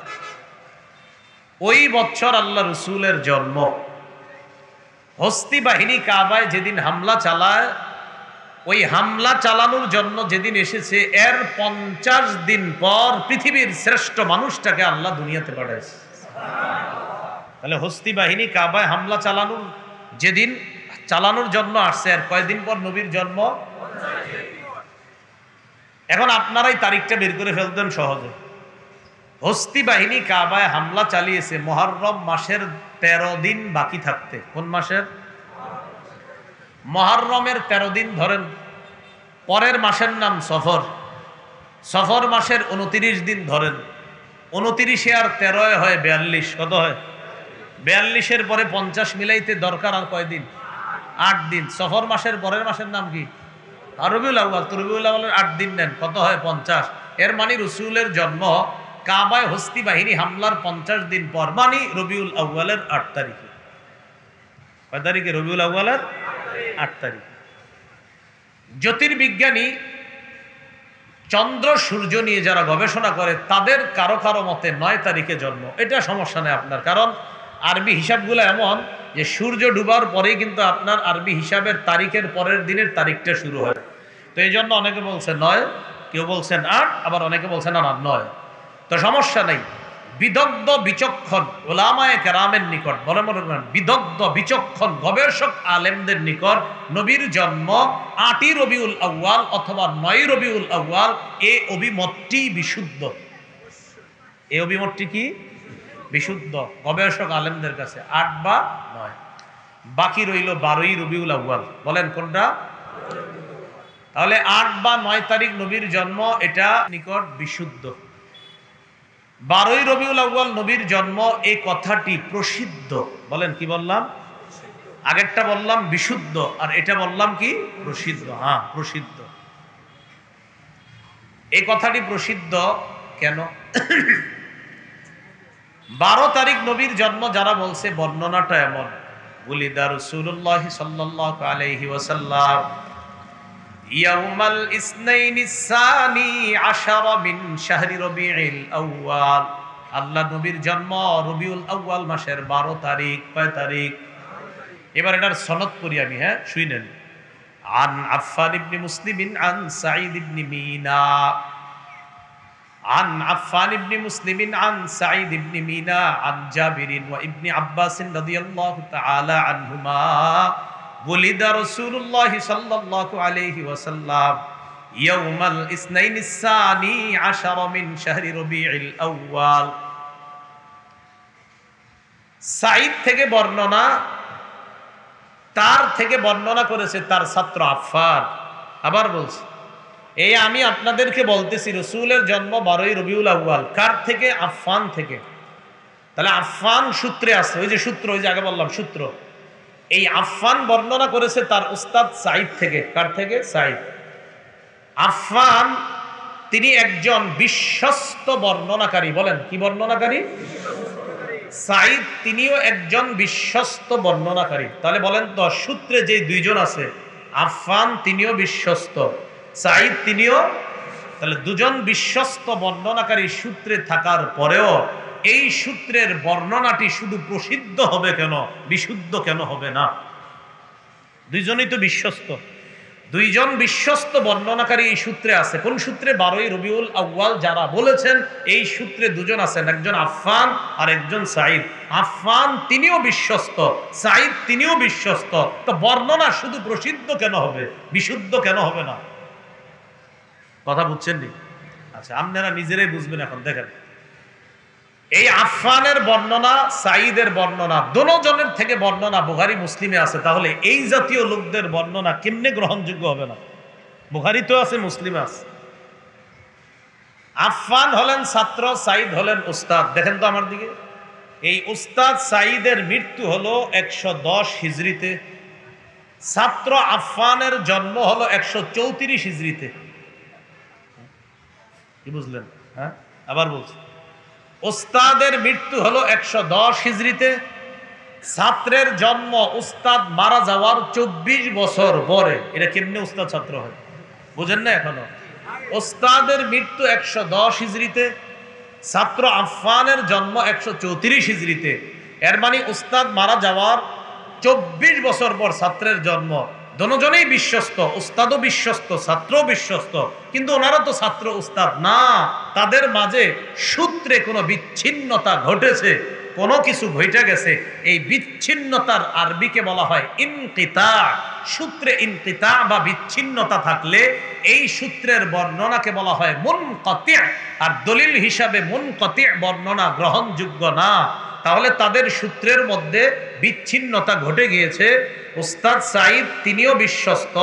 ওই বছর আল্লাহ রসুলের জন্ম। হস্তি বাহিনী কাবায় যেদিন হামলা চালায়, ওই হামলা চালানোর জন্য যেদিন এসেছে, এর 50 দিন পর পৃথিবীর শ্রেষ্ঠ মানুষটাকে আল্লাহ দুনিয়াতে পাঠাইছে। তাহলে হস্তি বাহিনী কাবায় হামলা চালানোর যেদিন চালানোর জন্য আসছে, আর কয়দিন পর নবীর জন্ম। এখন আপনারাই তারিখটা বের করে ফেলতেন সহজে। হস্তি বাহিনী কাবায় হামলা চালিয়েছে মুহররম মাসের 13 দিন বাকি থাকতে। কোন মাসের? মুহররমের 13 দিন ধরেন। পরের মাসের নাম সফর। সফর মাসের 29 দিন ধরেন। 29 আর 13 হয় 42। কত হয়? 42-এর পরে 50 মিলাইতে দরকার আর কয়দিন? 8 দিন। সফর মাসের পরের মাসের নাম কি? রবিউল আউয়াল। তো রবিউল আউয়ালের 8 দিন নেন, কত হয়? 50। এর মানে রসুলের জন্ম কাবায় হস্তি বাহিনী হামলার 50 দিন পর, মানে রবিউল আউয়ালের 8 তারিখে। কয় তারিখে? রবিউল আউয়ালের 8 তারিখে। জ্যোতির্বিজ্ঞানী চন্দ্র সূর্য নিয়ে যারা গবেষণা করে, তাদের কারো কারো মতে 9 তারিখে জন্ম। এটা সমস্যা নেই আপনার, কারণ আরবি হিসাবগুলো এমন যে সূর্য ডুবার পরেই কিন্তু আপনার আরবি হিসাবের তারিখের পরের দিনের তারিখটা শুরু হয়। তো এই জন্য অনেকে বলছে 9, কেউ বলছেন 8, আবার অনেকে বলছেন না 9। তো সমস্যা নেই। বিদগ্ধ বিচক্ষণ ওলামায়ে কেরামের নিকট, বলে মনে করেন, বিদগ্ধ বিচক্ষণ গবেষক আলেমদের নিকট নবীর জন্ম 8ই রবিউল আউয়াল অথবা 9ই রবিউল আউয়াল, এই অভিমতটি বিশুদ্ধ। এই অভিমতটি কি? বিশুদ্ধ গবেষক আলেমদের কাছে 8 বা 9। বাকি রইল 12ই রবিউল আউয়াল। বলেন কোনটা? তাহলে 8 বা 9 তারিখ নবীর জন্ম, এটা নিকট বিশুদ্ধ। 12ই রবিউল আউয়াল নবীর জন্ম, এই কথাটি প্রসিদ্ধ। বলেন কি বললাম? আগেরটা বললাম বিশুদ্ধ, আর এটা বললাম কি? প্রসিদ্ধ। হ্যাঁ, প্রসিদ্ধ। এই কথাটি প্রসিদ্ধ কেন? 12 তারিখ নবীর জন্ম যারা বলছে, বর্ণনাটা এমন, উলিদা রাসূলুল্লাহ সাল্লাল্লাহু আলাইহি ওয়াসাল্লাম ইয়াউমাল ইসনাইনিস সানি আশারা মিন শাহরি রবিউল আউয়াল। আল্লাহ নবীর জন্ম রবিউল আউয়াল মাসের 12 তারিখ। কয় তারিখ? এবার এটার সনদ করি আমি, হ্যাঁ শুনেন। আন আফফান ইবনে মুসলিমিন আন সাঈদ ইবনে মিনা, عن عفان بن مسلم عن سعيد بن مينا عن جابر وابن عباس رضي الله تعالى عنهما ولد رسول الله صلى الله عليه وسلم يوم الاثنين الثاني عشر من شهر ربيع الأول। সাঈদ থেকে বর্ণনা, তার থেকে বর্ণনা করেছে তার ছাত্র আফফান। আবার বলছে, এই আমি আপনাদেরকে বলতেছি রসুলের জন্ম 12ই রবিউল আউয়াল, কার থেকে? আফফান থেকে। তাহলে আফফান সূত্রে আছে, ওই যে সূত্র, ওই যে আগে বললাম সূত্র। এই আফফান বর্ণনা করেছে তার উস্তাদ সাঈদ থেকে। কার থেকে? সাঈদ। আফফান তিনি একজন বিশ্বস্ত বর্ণনাকারী। বলেন কি বর্ণনাকারী? সাঈদ তিনিও একজন বিশ্বস্ত বর্ণনাকারী। তাহলে বলেন তো, সূত্রে যে দুইজন আছে, আফফান তিনিও বিশ্বস্ত, সাঈদ তিনিও, তাহলে দুজন বিশ্বস্ত বর্ণনাকারী সূত্রে থাকার পরেও এই সূত্রের বর্ণনাটি শুধু প্রসিদ্ধ হবে কেন, বিশুদ্ধ কেন হবে না? দুইজনই তো বিশ্বস্ত, দুইজন বিশ্বস্ত বর্ণনাকারী এই সূত্রে আছে। কোন সূত্রে? 12ই রবিউল আউয়াল যারা বলেছেন এই সূত্রে দুজন আছেন, একজন আফফান আর একজন সাঈদ। আফফান তিনিও বিশ্বস্ত, সাঈদ তিনিও বিশ্বস্ত। তো বর্ণনা শুধু প্রসিদ্ধ কেন হবে, বিশুদ্ধ কেন হবে না? কথা বুঝছেন নি? আচ্ছা, আপনারা নিজেরাই বুঝবেন। এখন দেখেন, এই আফফানের বর্ণনা, সাঈদের বর্ণনা, দুজনের থেকে বর্ণনা বুখারী মুসলিমে আছে। তাহলে এই জাতীয় লোকদের বর্ণনা কেমনে গ্রহণযোগ্য হবে না? বুখারী তো আছে, মুসলিমে আছে। আফফান হলেন ছাত্র, সাঈদ হলেন উস্তাদ। দেখেন তো আমার দিকে, এই উস্তাদ সাঈদের মৃত্যু হলো 110 হিজরিতে, ছাত্র আফফানের জন্ম হলো 134 হিজরিতে। কি বুঝলেন? হ্যাঁ, আবার বলছি, উস্তাদের মৃত্যু হলো 110 হিজরিতে, ছাত্রের জন্ম উস্তাদ মারা যাওয়ার 24 বছর পরে। এটা কেমনে উস্তাদ ছাত্র হয়? বুঝেন না এখনো? উস্তাদের মৃত্যু 110 হিজরিতে, ছাত্র আফফানের জন্ম 134 হিজরিতে। এর মানে উস্তাদ মারা যাওয়ার 24 বছর পর ছাত্রের জন্ম। দুজনেই বিশ্বস্ত, উস্তাদও বিশ্বস্ত, ছাত্রও বিশ্বস্ত, কিন্তু ওনারা তো ছাত্র উস্তাদ না। তাদের মাঝে সূত্রে কোনো বিচ্ছিন্নতা ঘটেছে, কোনো কিছু ঘটে গেছে। এই বিচ্ছিন্নতার আরবিকে বলা হয় ইনকিতা। সূত্রে ইনকিতা বা বিচ্ছিন্নতা থাকলে এই সূত্রের বর্ণনাকে বলা হয় মুনকাতি', আর দলিল হিসাবে মুনকাতি' বর্ণনা গ্রহণযোগ্য না। তাহলে তাদের সূত্রের মধ্যে বিচ্ছিন্নতা ঘটে গিয়েছে। উস্তাদ সাঈদ তিনিও বিশ্বস্ত,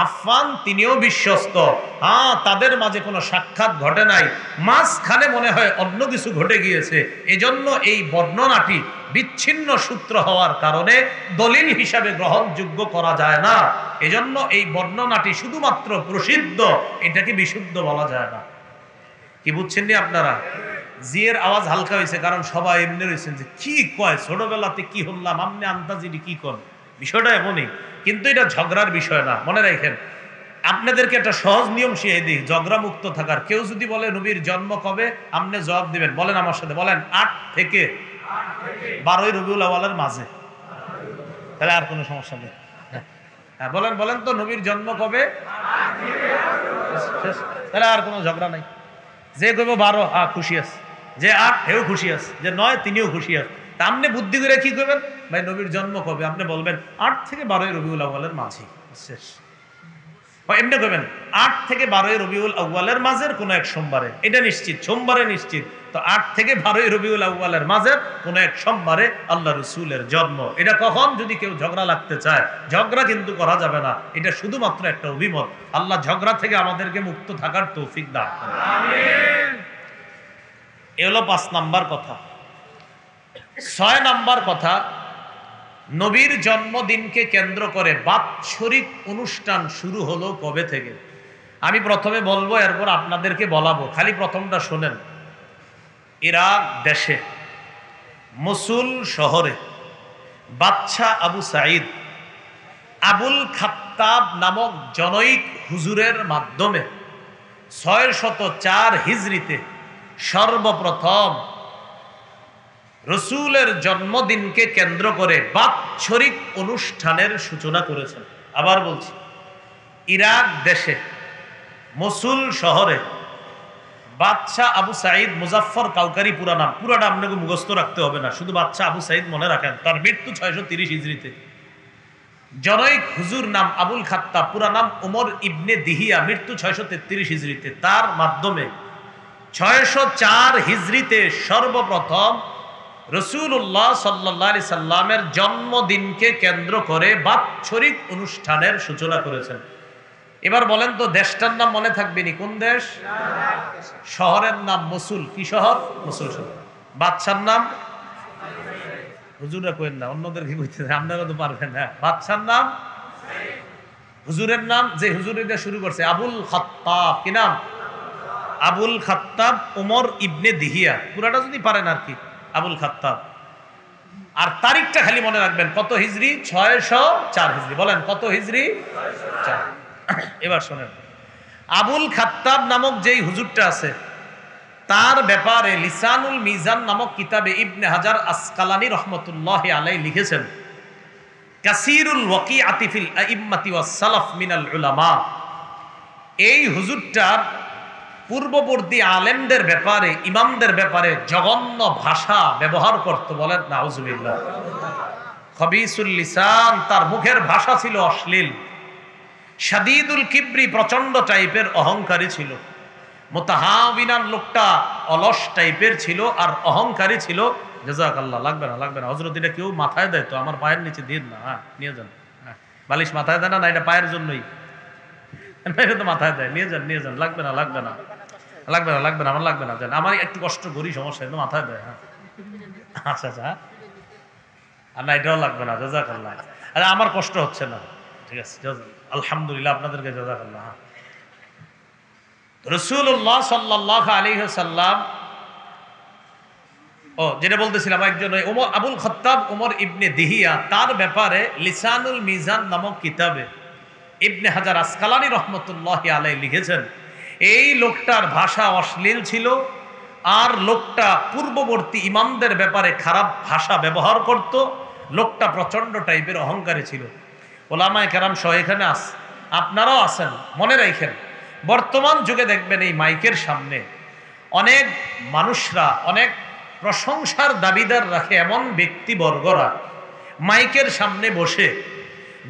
আফফান তিনিও বিশ্বস্ত। হ্যাঁ, তাদের মাঝে কোনো সাক্ষাৎ ঘটে নাই, মাঝখানে মনে হয় অন্য কিছু ঘটে গিয়েছে। এজন্য এই বর্ণনাটি বিচ্ছিন্ন সূত্র হওয়ার কারণে দলিল হিসাবে গ্রহণযোগ্য করা যায় না। এজন্য এই বর্ণনাটি শুধুমাত্র প্রসিদ্ধ, এটাকে বিশুদ্ধ বলা যায় না। কি বুঝছেন নি আপনারা? জিয়ের আওয়াজ হালকা হয়েছে, কারণ সবাই এমনি রয়েছেন যে কি কয়, ছোটবেলাতে কি হলাম, আমনে আন্তাজিডি কি কন। বিষয়টা এমনই, কিন্তু এটা ঝগড়ার বিষয় না। মনে রাখেন, আপনাদেরকে একটা সহজ নিয়ম শিখিয়ে দিই ঝগড়া মুক্ত থাকার। কেউ যদি বলে নবীর জন্ম কবে, আপনি জবাব দিবেন। বলেন আমার সাথে, বলেন 8 থেকে 12ই রবিউল আউয়ালের মাঝে। তাহলে আর কোনো সমস্যা নেই। হ্যাঁ, বলেন বলেন তো, নবীর জন্ম কবে? তাহলে আর কোনো ঝগড়া নাই। যে কইব 12, খুশি আছে। যে 8, হেও খুশি আছে। যে 9, তিনিও খুশি আছে। তা আপনি বুদ্ধি করে কি করবেন? ভাই নবীর জন্ম কবে? আপনি বলবেন 8 থেকে 12ই রবিউল আউয়ালের মাঝে। শেষ। এমনি করবেন 8 থেকে 12ই রবিউল আউয়ালের মাঝের কোনো এক সোমবারে। এটা নিশ্চিত, সোমবারে নিশ্চিত। তো 8 থেকে 12ই রবিউল আউয়ালের মাঝের কোনো এক সোমবারে আল্লাহ রাসূলের জন্ম। এটা কখন? যদি কেউ ঝগড়া লাগতে চায়, ঝগড়া কিন্তু করা যাবে না। এটা শুধুমাত্র একটা অভিমত। আল্লাহ ঝগড়া থেকে আমাদেরকে মুক্ত থাকার তৌফিক দান করেন। আমিন। এ হলো 5 নাম্বার কথা। 6 নাম্বার কথা, নবীর জন্মদিনকে কেন্দ্র করে বাৎসরিক অনুষ্ঠান শুরু হলো কবে থেকে? আমি প্রথমে বলবো, এরপর আপনাদেরকে বলাবো। খালি প্রথমটা শোনেন। ইরাক দেশে মসুল শহরে বাদশা আবু সাঈদ আবুল খাত্তাব নামক জনৈক হুজুরের মাধ্যমে 604 হিজরিতে সর্বপ্রথম রসুলের জন্মদিনকে কেন্দ্র করে বাৎসরিক অনুষ্ঠানের সূচনা করেছেন। আবার বলছি, ইরাক দেশে মসুল শহরে বাদশাহ আবু সাঈদ মুজাফফর কাউকারি পুরাটা আপনাকে মুখস্থ রাখতে হবে না, শুধু বাদশাহ আবু সাঈদ মনে রাখেন। তার মৃত্যু 630 হিজরিতে। জনৈক হুজুর নাম আবুল খাত্তাব, পুরা নাম ওমর ইবনে দিহিয়া, মৃত্যু 633 হিজরিতে। তার মাধ্যমে 604 হিজরিতে সর্বপ্রথম রাসূলুল্লাহ সাল্লাল্লাহু আলাইহি সাল্লামের জন্মদিনকে কেন্দ্র করে বাৎসরিক অনুষ্ঠানের সূচনা করেছেন। এবার বলেন তো দেশটার নাম মনে থাকবে নি? কোন দেশ? শহরের নাম মসুল। কি শহর? মসুল শহর। বাদশার নাম? হুজুরা কইেন না, অন্যদের কি কইতে, আপনারা তো পারবেন। হ্যাঁ, বাদশার নাম? হুজুরের নাম, যে হুজুর এটা শুরু করছে, আবুল খাত্তাব। কি নাম? আবুল খাত্তাব ওমর ইবনে দিহিয়া। পুরাটা যদি পারেন আর কি, আবুল খাত্তাব। আর তারিখটা খালি মনে রাখবেন, কত হিজরি? 604 হিজরি। বলেন কত হিজরি? 4। এবার শোনেন, আবুল খাত্তাব নামক যেই হুজুরটা আছে, তার ব্যাপারে লিসানুল মিজান নামক কিতাবে ইবনে হাজার আসকালানী রহমতুল্লাহি আলাইহি লিখেছেন, কাসীরুল ওয়াকিআতি ফিল আইম্মাতি ওয়াস সালাফ মিনাল উলামা। এই হুজুরটার পূর্ববর্তী আলেমদের ব্যাপারে, ইমামদের ব্যাপারে জঘন্য ভাষা ব্যবহার করতে। বলেন নাউজুবিল্লাহ। খবিসুল লিসান, তার মুখের ভাষা ছিল অশ্লীল। শাদীদুল কিবরি, প্রচন্ড টাইপের অহংকারী ছিল। মুতাহাবিনান, লোকটা অলস টাইপের ছিল আর অহংকারী ছিল। জাযাকাল্লাহ। লাগবে না, লাগবে না হযরত, এটা কেউ মাথায় দেয় তো আমার পায়ের নিচে দিন না। হ্যাঁ, নিয়ে যান। হ্যাঁ, বালিশ মাথায় দেয় না, এটা পায়ের জন্যই। এটা তো মাথায় দেয়। নিয়ে যান, নিয়ে যান। লাগবে না, লাগবে না, লাগবে না, লাগবে না, আমার লাগবে না। জান, আমার একটু কষ্ট করি, সমস্যা কিন্তু মাথায় দেয়। হ্যাঁ, আচ্ছা আচ্ছা। আর না, এটাও লাগবে না। জাযাকাল্লাহ। আরে আমার কষ্ট হচ্ছে না, ঠিক আছে। আলহামদুলিল্লাহ, আপনাদেরকে জাযাকাল্লাহ। রাসূলুল্লাহ সাল্লাল্লাহু আলাইহি ওয়াসাল্লাম, যেটা বলতেছিলাম, একজন ওমর আবুল খাত্তাব ওমর ইবনে দিহিয়া, তার ব্যাপারে লিসানুল মিজান নামক কিতাবে ইবনে হাজার আসকালানী রহমতুল্লাহি আলাইহি লিখেছেন, এই লোকটার ভাষা অশ্লীল ছিল আর লোকটা পূর্ববর্তী ইমামদের ব্যাপারে খারাপ ভাষা ব্যবহার করত। লোকটা প্রচন্ড টাইপের অহংকারী ছিল। ওলামায়ে কেরাম সহ এখানে আপনারাও আছেন, মনে রাখেন, বর্তমান যুগে দেখবেন এই মাইকের সামনে অনেক মানুষরা অনেক প্রশংসার দাবিদার রাখে, এমন ব্যক্তিবর্গরা মাইকের সামনে বসে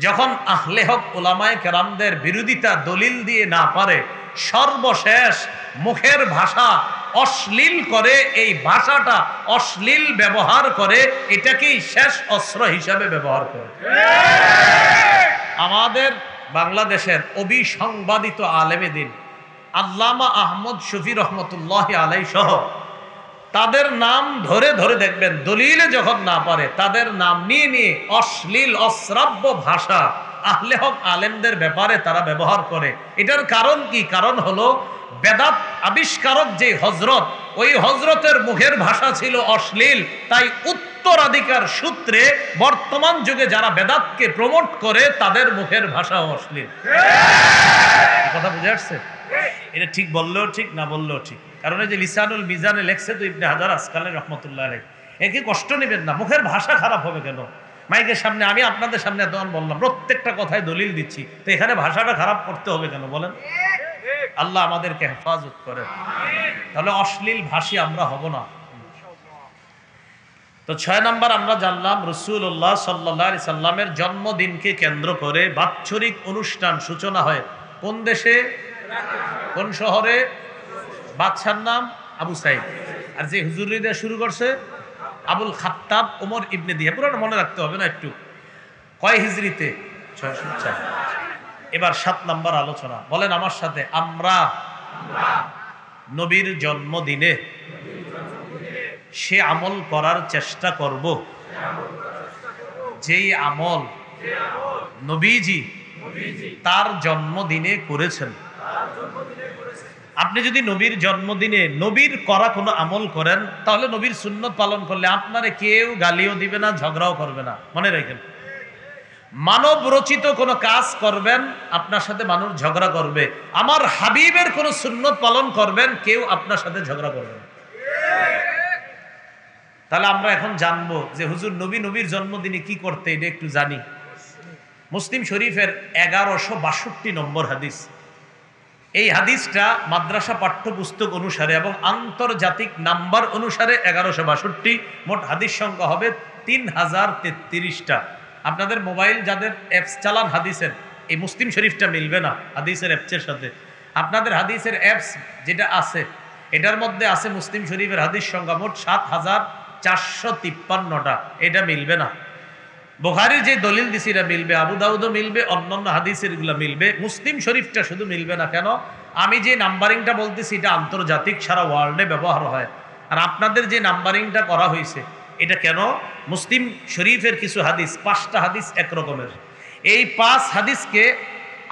যখন আহলে হক ওলামায়ে কেরামদের বিরোধিতা দলিল দিয়ে না পারে, সর্বশেষ মুখের ভাষা অশ্লীল করে, এই ভাষাটা অশ্লীল ব্যবহার করে, এটাকেই শেষ অস্ত্র হিসাবে ব্যবহার করে। আমাদের বাংলাদেশের অবিসংবাদিত আলেমে দ্বীন আল্লামা আহমদ শফি রহমতুল্লাহি আলাইহি সহ তাদের নাম ধরে ধরে দেখবেন, দলিলে যখন না পারে তাদের নাম নিয়ে নিয়ে অশ্লীল অশ্রাব্য ভাষা আহলে হক আলেমদের ব্যাপারে তারা ব্যবহার করে। এটার কারণ কি? কারণ হলো বেদাত আবিষ্কারক যে হযরত, ওই হযরতের মুখের ভাষা ছিল অশ্লীল। তাই উত্তরাধিকার সূত্রে বর্তমান যুগে যারা বেদাতকে প্রমোট করে তাদের মুখের ভাষা অশ্লীল। কথা বুঝে আসছে? এটা ঠিক বললেও ঠিক, না বললেও ঠিক। কারণ এই যে লিসানুল মিজানে লেখছে তো ইবনে হাজার আসকালানী রাহমাতুল্লাহ আলাইহি, একে কষ্ট নেবেন না। মুখের ভাষা খারাপ হবে কেন? মাইকের সামনে আমি আপনাদের সামনে এতক্ষণ বললাম, প্রত্যেকটা কথায় দলিল দিচ্ছি, তো এখানে ভাষাটা খারাপ করতে হবে কেন বলেন? আল্লাহ আমাদেরকে হেফাজত করে, তাহলে অশ্লীল ভাষী আমরা হব না। তো 6 নাম্বার আমরা জানলাম, রাসূলুল্লাহ সাল্লাল্লাহু আলাইহি সাল্লামের জন্মদিনকে কেন্দ্র করে বাৎসরিক অনুষ্ঠান সূচনা হয় কোন দেশে, কোন শহরে? বাদশার নাম আবু সাইদ। আর যে হুজুরিরা শুরু করছে আবুল খাত্তাব ওমর ইবনে দিহিয়া। পুরোটা মনে রাখতে হবে না একটু। কয় হিজরিতে? 604। এবার 7 নাম্বার আলোচনা, বলেন আমার সাথে, আমরা নবীর জন্মদিনে সে আমল করার চেষ্টা করব যেই আমল নবীজি তার জন্মদিনে করেছেন। আপনি যদি নবীর জন্মদিনে নবীর করা কোনো আমল করেন, তাহলে নবীর সুন্নত পালন করলে আপনারে কেউ গালিও দিবে না, ঝগড়াও করবে না। মনে রাখেন, মানব রচিত কোনো কাজ করবেন, আপনার সাথে মানুষ ঝগড়া করবে। আমার হাবিবের কোনো সুন্নত পালন করবেন, কেউ আপনার সাথে ঝগড়া করবে না। তাহলে আমরা এখন জানবো যে হুজুর নবীর জন্মদিনে কি করতে, এটা একটু জানি। মুসলিম শরীফের 1162 নম্বর হাদিস। এই হাদিসটা মাদ্রাসা পাঠ্যপুস্তক অনুসারে এবং আন্তর্জাতিক নাম্বার অনুসারে 1162, মোট হাদিস সংখ্যা হবে 3033টা। আপনাদের মোবাইল যাদের অ্যাপস চালান হাদিসের, এই মুসলিম শরীফটা মিলবে না হাদিসের অ্যাপসের সাথে। আপনাদের হাদিসের অ্যাপস যেটা আছে এটার মধ্যে আছে মুসলিম শরীফের হাদিস সংখ্যা মোট 7453টা, এটা মিলবে না। বুখারীর যে দলিল দিছি এটা মিলবে, আবু দাউদও মিলবে, অন্যান্য হাদিসের গুলা মিলবে, মুসলিম শরীফটা শুধু মিলবে না কেন? আমি যে নাম্বারিংটা বলতেছি এটা আন্তর্জাতিক, সারা ওয়ার্ল্ডে ব্যবহার হয়। আর আপনাদের যে নাম্বারিংটা করা হয়েছে এটা কেন? মুসলিম শরীফের কিছু হাদিস, 5টা হাদিস একরকমের, এই 5 হাদিসকে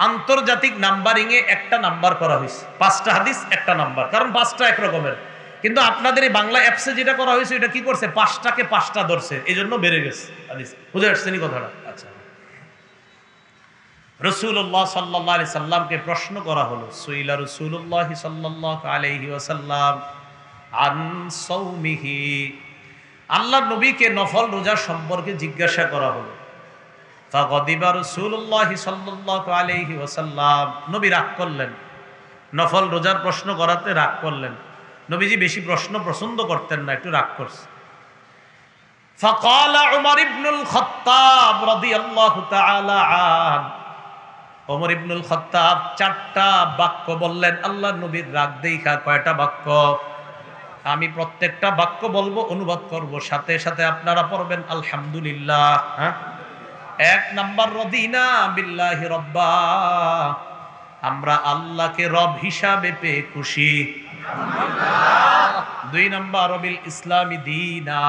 আন্তর্জাতিক নাম্বারিংয়ে একটা নাম্বার করা হয়েছে। 5টা হাদিস একটা নাম্বার, কারণ 5টা একরকমের। কিন্তু আপনাদের এই বাংলা অ্যাপসে যেটা করা হয়েছে এটা কি করছে, 5টাকে 5টা ধরছে, এই জন্য বেড়ে গেছে হাদিস। বুঝে আসছেনি কথাটা? আচ্ছা, রাসূলুল্লাহ সাল্লাল্লাহু আলাইহি সাল্লামকে প্রশ্ন করা হলো, সুইলা রাসূলুল্লাহ সাল্লাল্লাহু আলাইহি ওয়াসাল্লাম আন সাওমিহি, আল্লাহর নবীকে নফল রোজা সম্পর্কে জিজ্ঞাসা করা হলো। ফাগাদিবা রাসূলুল্লাহ সাল্লাল্লাহু আলাইহি ওয়াসাল্লাম, নবী রাগ করলেন, নফল রোজার প্রশ্ন করাতে রাগ করলেন। নবীজি বেশি প্রশ্ন পছন্দ করতেন না, একটু রাগ করছে। ফাকালা উমর ইবনুল খাত্তাব রাদিয়াল্লাহু তাআলা আন, ওমর ইবনুল খাত্তাব 4টা বাক্য বললেন আল্লাহর নবীর রাগ দেইখা। কয়টা বাক্য? আমি প্রত্যেকটা বাক্য বলবো, অনুবাদ করব, সাথে সাথে আপনারা পড়বেন আলহামদুলিল্লাহ। হ্যাঁ, 1 নাম্বার, রদিনা বিল্লাহি রব্বা, আমরা আল্লাহকে রব হিসাবে পেয়ে খুশি। 2 নাম্বার, রবিল ইসলামি দীনা,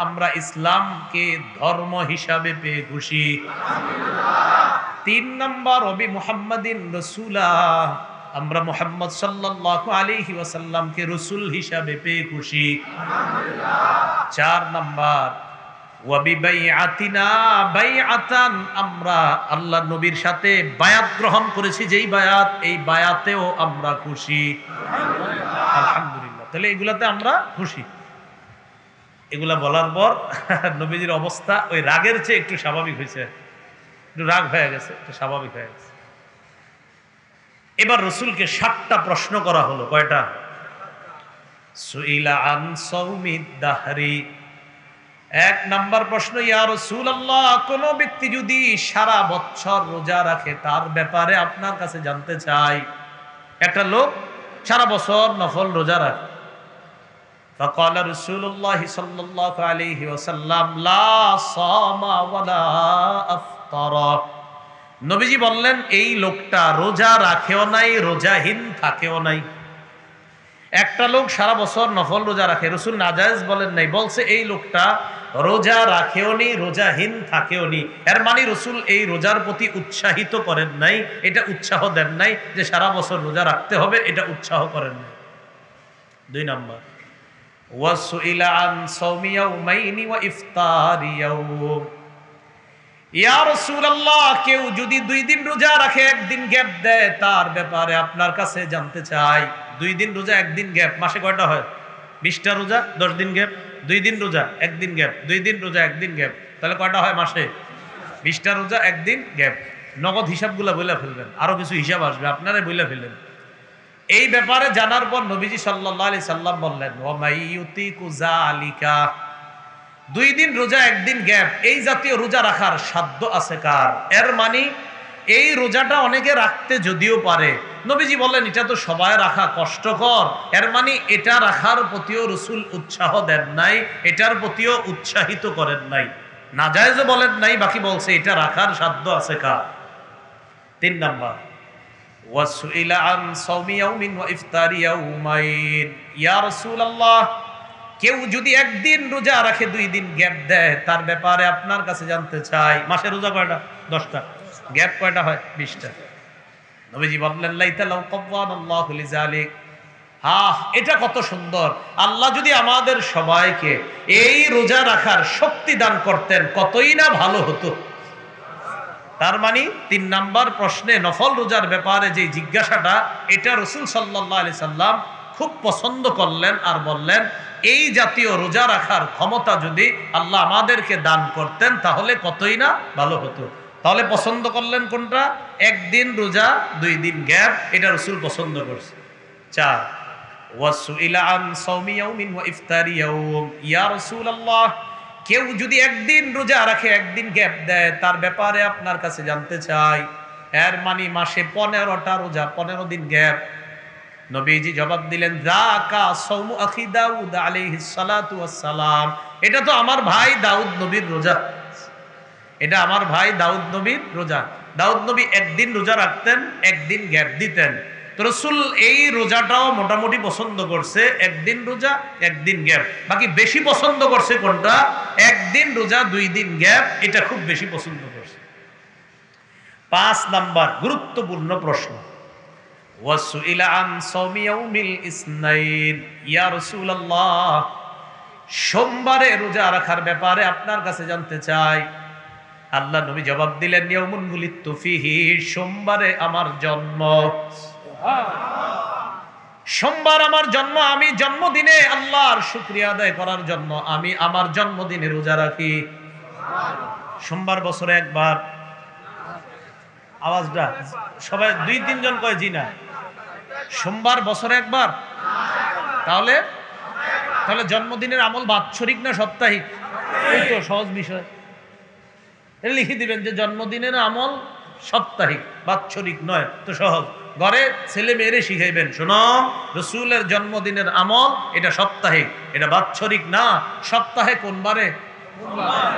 আমরা ইসলামকে ধর্ম হিসাবে পেয়ে খুশি। 3 নাম্বার, রবি মুহাম্মাদিন রাসূলা, আমরা মুহাম্মদ সাল্লাল্লাহু আলাইহি ওয়াসাল্লামকে রাসূল হিসাবে পেয়ে খুশি। 4 নাম্বার, ওয়াবি বাইআতিনা বাইআতান, আমরা আল্লাহর নবীর সাথে বায়াত গ্রহণ করেছি, যেই বায়াত, এই বায়াতেও আমরা খুশি। আলহামদুলিল্লাহ। তাহলে এগুলাতে আমরা খুশি। এগুলা বলার পর নবীজির অবস্থা ওই রাগের চেয়ে একটু স্বাভাবিক হয়েছে, একটু রাগ হয়ে গেছে, একটু স্বাভাবিক হয়ে গেছে। এবার রাসূলকে 7টা প্রশ্ন করা হলো। কয়টা? সুইলা আন সাওমিদ দাহরি, 1 নাম্বার প্রশ্ন, ইয়া রাসূলুল্লাহ, কোন ব্যক্তি যদি সারা বছর রোজা রাখে তার ব্যাপারে আপনার কাছে জানতে চাই। একটা লোক সারা বছর নফল রোজা রাখে। ফাকালা রাসূলুল্লাহ সাল্লাল্লাহু আলাইহি ওয়াসাল্লাম লা সামা ওয়ালা আফতারা, নবীজি বললেন এই লোকটা রোজা রাখেও নাই, রোজাহীন থাকেও নাই। একটা লোক সারা বছর নফল রোজা রাখে, রাসূল নাজায়েজ বলেন নাই, বলছে এই লোকটা রোজা রাখেও নি, রোজাহীন থাকেও নি। এর মানে রাসূল এই রোজার প্রতি উৎসাহিত করেন নাই, এটা উৎসাহ দেন নাই যে সারা বছর রোজা রাখতে হবে, এটা উৎসাহ করেন নাই। 2 নাম্বার, ওয়াসুইলা আন সাওমি ইয়াউমাইনি ওয়া ইফতারি ইয়াউম, ইয়া রাসূলুল্লাহ, কেউ যদি 2 দিন রোজা রাখে, 1 দিন গ্যাপ দেয়, তার ব্যাপারে আপনার কাছে জানতে চাই। 2 দিন রোজা, 1 দিন গ্যাপ, মাসে কয়টা হয়? 20টা রোজা, 10 দিন গ্যাপ। 2 দিন রোজা, 1 দিন গ্যাপ, 2 দিন রোজা, 1 দিন গ্যাপ, তাহলে কয়টা হয় মাসে? 20টা রোজা, 1 দিন গ্যাপ। নগদ হিসাবগুলা বইলা ফেলবেন, আরো কিছু হিসাব আসবে, আপনারাই বইলা ফেলেন। এই ব্যাপারে জানার পর নবীজি সাল্লাল্লাহু আলাইহি সাল্লাম বললেন, ওয়া মাইয়ুতিকু যালিকা, 2 দিন রোজা, 1 দিন গ্যাপ, এই জাতীয় রোজা রাখার সাধ্য আছে কার? এর মানে এই রোজাটা অনেকে রাখতে যদিও পারে, নবীজি বললেন এটা তো সবাই রাখা কষ্টকর, এর মানে এটা রাখার প্রতিও রাসূল উৎসাহ দেন নাই, এটার প্রতিও উৎসাহিত করেন নাই, নাজায়েজও বলেন নাই, বাকি বলছে এটা রাখার সাধ্য আছে কার? 3 নাম্বার, ওয়াসুইলা আন সাওমি ইয়াউমিন ওয়া ইফতারি ইয়াউমাইন, ইয়া রাসূলুল্লাহ, কেউ যদি 1 দিন রোজা রাখে, 2 দিন গ্যাপ দেয়, তার ব্যাপারে আপনার কাছে জানতে চাই। মাসে রোজা কয়টা? 10টা। গ্যাপ কয়টা হয়? 20টা। নবীজি বললেন, লাইতা লাউ কাওয়ানাল্লাহু লিযালিক, হ্যাঁ, এটা কত সুন্দর, আল্লাহ যদি আমাদের সবাইকে এই রোজা রাখার শক্তি দান করতেন, কতই না ভালো হতো। তার মানে 3 নাম্বার প্রশ্নে নফল রোজার ব্যাপারে যে জিজ্ঞাসাটা, এটা রাসূল সাল্লাল্লাহু আলাইহি সাল্লাম খুব পছন্দ করলেন আর বললেন এই জাতীয় রোজা রাখার ক্ষমতা যদি আল্লাহ আমাদেরকে দান করতেন তাহলে কতই না ভালো হতো। তাহলে পছন্দ করলেন কোনটা? 1 দিন রোজা, 2 দিন গ্যাপ, এটা রাসূল পছন্দ করছে। 4, ওয়াসুইলা আন সাওমি ইয়াউমিন ওয়া ইফতারি ইয়াউম, ইয়া রাসূলুল্লাহ, কেউ যদি 1 দিন রোজা রাখে, 1 দিন গ্যাপ দেয়, তার ব্যাপারে আপনার কাছে জানতে চাই। এর মানে মাসে 15টা রোজা, 15 দিন গ্যাপ। নবীজি জবাব দিলেন, যাকা সাওমু আখি দাউদ আলাইহিস সালাতু ওয়াস সালাম, এটা তো আমার ভাই দাউদ নবীর রোজা। এটা আমার ভাই দাউদ নবীর রোজা। দাউদ নবী একদিন রোজা রাখতেন, একদিন গ্যাপ দিতেন। তো রাসূল এই রোজাটাও মোটামুটি পছন্দ করছে, একদিন রোজা একদিন গ্যাপ। বাকি বেশি পছন্দ করছে কোনটা? একদিন রোজা 2 দিন গ্যাপ, এটা খুব বেশি পছন্দ করছে। 5 নাম্বার গুরুত্বপূর্ণ প্রশ্ন, ওয়াসুইলা আন সাওমি ইয়াউমিল ইসনাইন, ইয়া রাসূলুল্লাহ সোমবারে রোজা রাখার ব্যাপারে আপনার কাছে জানতে চাই। আল্লাহ নবী জবাব দিলেন, ইয়াউমুন গুলিতু ফিহি, সোমবারে আমার জন্ম। সোমবার আমার জন্ম, আমি জন্মদিনে আল্লাহর শুকরিয়া আদায় করার জন্য আমি আমার জন্মদিনে রোজা রাখি। সোমবার বছরে একবার। আওয়াজটা সবাই 2-3 জন কয় জি না। সোমবার বছরে একবার, তাহলে তাহলে জন্মদিনের আমল বাৎসরিক না সাপ্তাহিক? এই তো সহজ বিষয়, লিখে দিবেন যে জন্মদিনের আমল সাপ্তাহিক, বাৎসরিক নয়। তো সহজ, ঘরে ছেলে মেয়েরে শিখাইবেন, শোনো রাসূলের জন্মদিনের আমল এটা সাপ্তাহিক, এটা বাৎসরিক না। সপ্তাহে কোন বারে?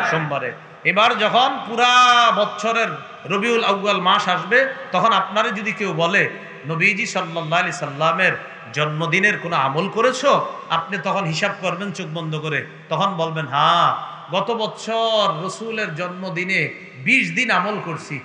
সোমবারে। এবার যখন পুরা বছরের রবিউল আউয়াল মাস আসবে, তখন আপনারে যদি কেউ বলে নবীজি সাল্লাল্লাহু আলাইহি সাল্লামের জন্মদিনের কোনো আমল করেছো, আপনি তখন হিসাব করবেন চোখ বন্ধ করে, তখন বলবেন হ্যাঁ গত বছর রসুলের জন্মদিনে 20 দিন আমল করছি,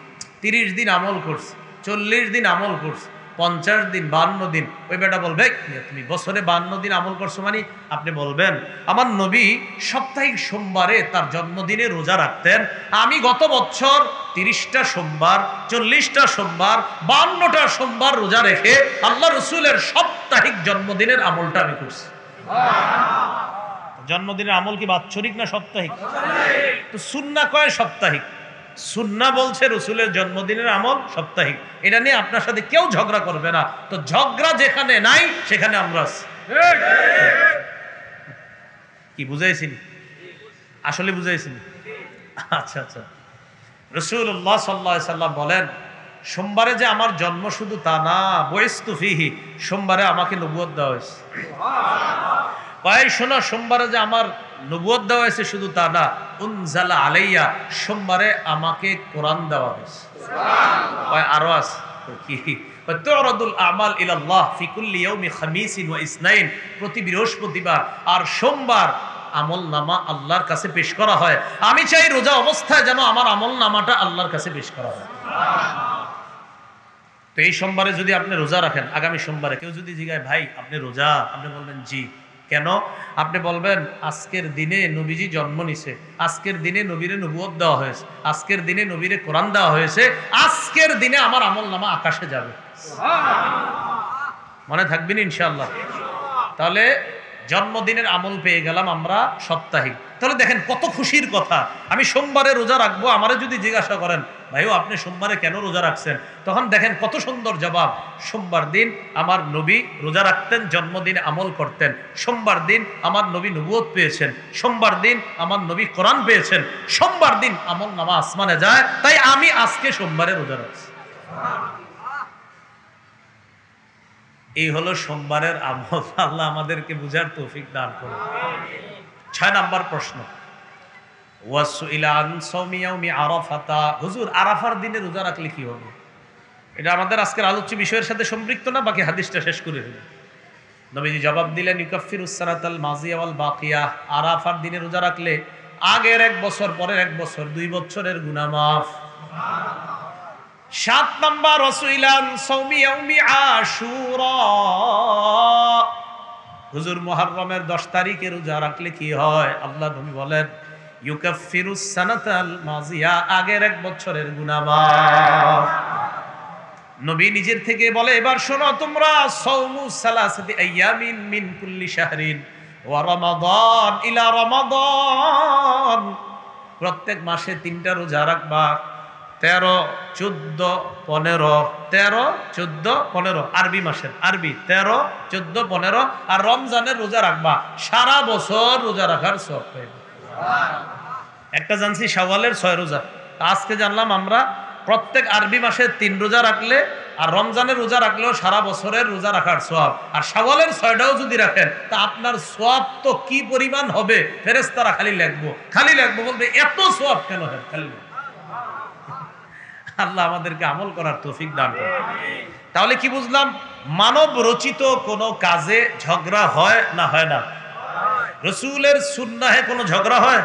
30 দিন আমল করছি, 40 দিন আমল করছি, 50 দিন, 52 দিন। ওই বেটা বলবে তুমি বছরে 52 দিন আমল করছো মানে? আপনি বলবেন আমার নবী সাপ্তাহিক সোমবারে তার জন্মদিনে রোজা রাখতেন, আমি গত বছর 30টা সোমবার, 40টা সোমবার, 52টা সোমবার রোজা রেখে আল্লাহ রসুলের সাপ্তাহিক জন্মদিনের আমলটা আমি করছি। জন্মদিনের আমল কি বাৎসরিক না সাপ্তাহিক? তো সুন্নাহ কয় সাপ্তাহিক, সুন্নাহ বলছে রসুলের জন্মদিনের আমল সাপ্তাহিক। এটা নিয়ে আপনার সাথে কেউ ঝগড়া করবে না। তো ঝগড়া যেখানে নাই সেখানে আমরা কি বুঝাইছি? আসলে বুঝাইছি? আচ্ছা আচ্ছা। রাসূলুল্লাহ সাল্লাল্লাহু আলাইহি সাল্লাম বলেন, সোমবারে যে আমার জন্ম শুধু তা না, বুইস্তু ফিহি, সোমবারে আমাকে নবুয়ত দেওয়া হয়েছে। ভাই শোনো, সোমবারে যে আমার নবুয়ত দেওয়া হয়েছে শুধু তা না, উনজালা আলাইয়া, সোমবারে আমাকে কোরআন দেওয়া হয়েছে। ভাই আরো আছে কি? তুরাদুল আমাল ইলাল্লাহ ফি কুল্লি ইয়াউমি খামিসিন ওয়া ইসনাইন, প্রতি বৃহস্পতিবার আর সোমবার আমল নামা আল্লাহর কাছে পেশ করা হয়। আমি চাই রোজা অবস্থায় যেন আমার আমল নামাটা আল্লাহর কাছে পেশ করা হয়। তো এই সোমবারে যদি আপনি রোজা রাখেন, আগামী সোমবারে কেউ যদি জিজ্ঞাসা ভাই আপনি রোজা, আপনি বলবেন জি। কেন? আপনি বলবেন আজকের দিনে নবীজি জন্ম নিছে, আজকের দিনে নবীরে নবুয়ত দেওয়া হয়েছে, আজকের দিনে নবীরে কোরআন দেওয়া হয়েছে, আজকের দিনে আমার আমল নামা আকাশে যাবে। মনে থাকবেন ইনশাআল্লাহ। তাহলে জন্মদিনের আমল পেয়ে গেলাম আমরা সাপ্তাহিক। তাহলে দেখেন কত খুশির কথা। আমি সোমবারে রোজা রাখবো, আমারে যদি জিজ্ঞাসা করেন ভাইও আপনি সোমবারে কেন রোজা রাখছেন, তখন দেখেন কত সুন্দর জবাব। সোমবার দিন আমার নবী রোজা রাখতেন, জন্মদিনে আমল করতেন। সোমবার দিন আমার নবী নবুয়ত পেয়েছেন, সোমবার দিন আমার নবী কোরআন পেয়েছেন, সোমবার দিন আমল নামা আসমানে যায়, তাই আমি আজকে সোমবারে রোজা রাখছি। এই হলো সোমবারের আমল। আল্লাহ আমাদেরকে বুঝার তৌফিক দান করুন। 6 নাম্বার প্রশ্ন, ওয়াসুইলা আন সাওমি ইয়াউমি আরাফাতা, হুজুর আরাফার দিনে রোজা রাখলে কি হবে? এটা আমাদের আজকের আলোচ্য বিষয়ের সাথে সম্পৃক্ত না, বাকি হাদিসটা শেষ করে ফেলি। নবীজি জবাব দিলেন, ইউকাফিরুস সানাতাল মাজিয়া ওয়াল বাকিয়া, আরাফার দিনে রোজা রাখলে আগের 1 বছর, পরের 1 বছর, 2 বছরের গুনাহ মাফ। 7 নাম্বার, রাসূলান সাওমি ইয়াউমি আশুরা, হুজুর মুহররমের 10 তারিখে রোজা রাখলে কি হয়? আল্লাহ নবী বলেন, ইউকাফিরুস সানাতাল মাজিয়া, আগের 1 বছরের গুনাহ মাফ। নবী নিজের থেকে বলে, এবার শোনো তোমরা, সাওমু সালাসাতি আইয়ামিন মিন কুল্লি শাহরিন ওয়া রমাদান ইলা রমাদান, প্রত্যেক মাসে 3টা রোজা রাখবা। 13, 14, 15, 13, 14, 15 আরবি মাসের, আরবি 13, 14, 15, আর রমজানের রোজা রাখবা। সারা বছর রোজা রাখার সওয়াব পাইবে। একটা জানছি শাওয়ালের 6 রোজা, আজকে জানলাম আমরা প্রত্যেক আরবি মাসে 3 রোজা রাখলে আর রমজানের রোজা রাখলেও সারা বছরের রোজা রাখার সওয়াব। আর শাওয়ালের 6টাও যদি রাখেন তা আপনার সওয়াব তো কি পরিমাণ হবে, ফেরেশতারা খালি লিখবো বলবে এত সওয়াব কেন হয়, খালি আল্লাহ আমাদেরকে আমল করার তৌফিক দান করুন। তাহলে কি বুঝলাম? মানব রচিত কোনো কাজে ঝগড়া হয় না হয় না? রসুলের সুন্নাহে কোনো ঝগড়া হয়?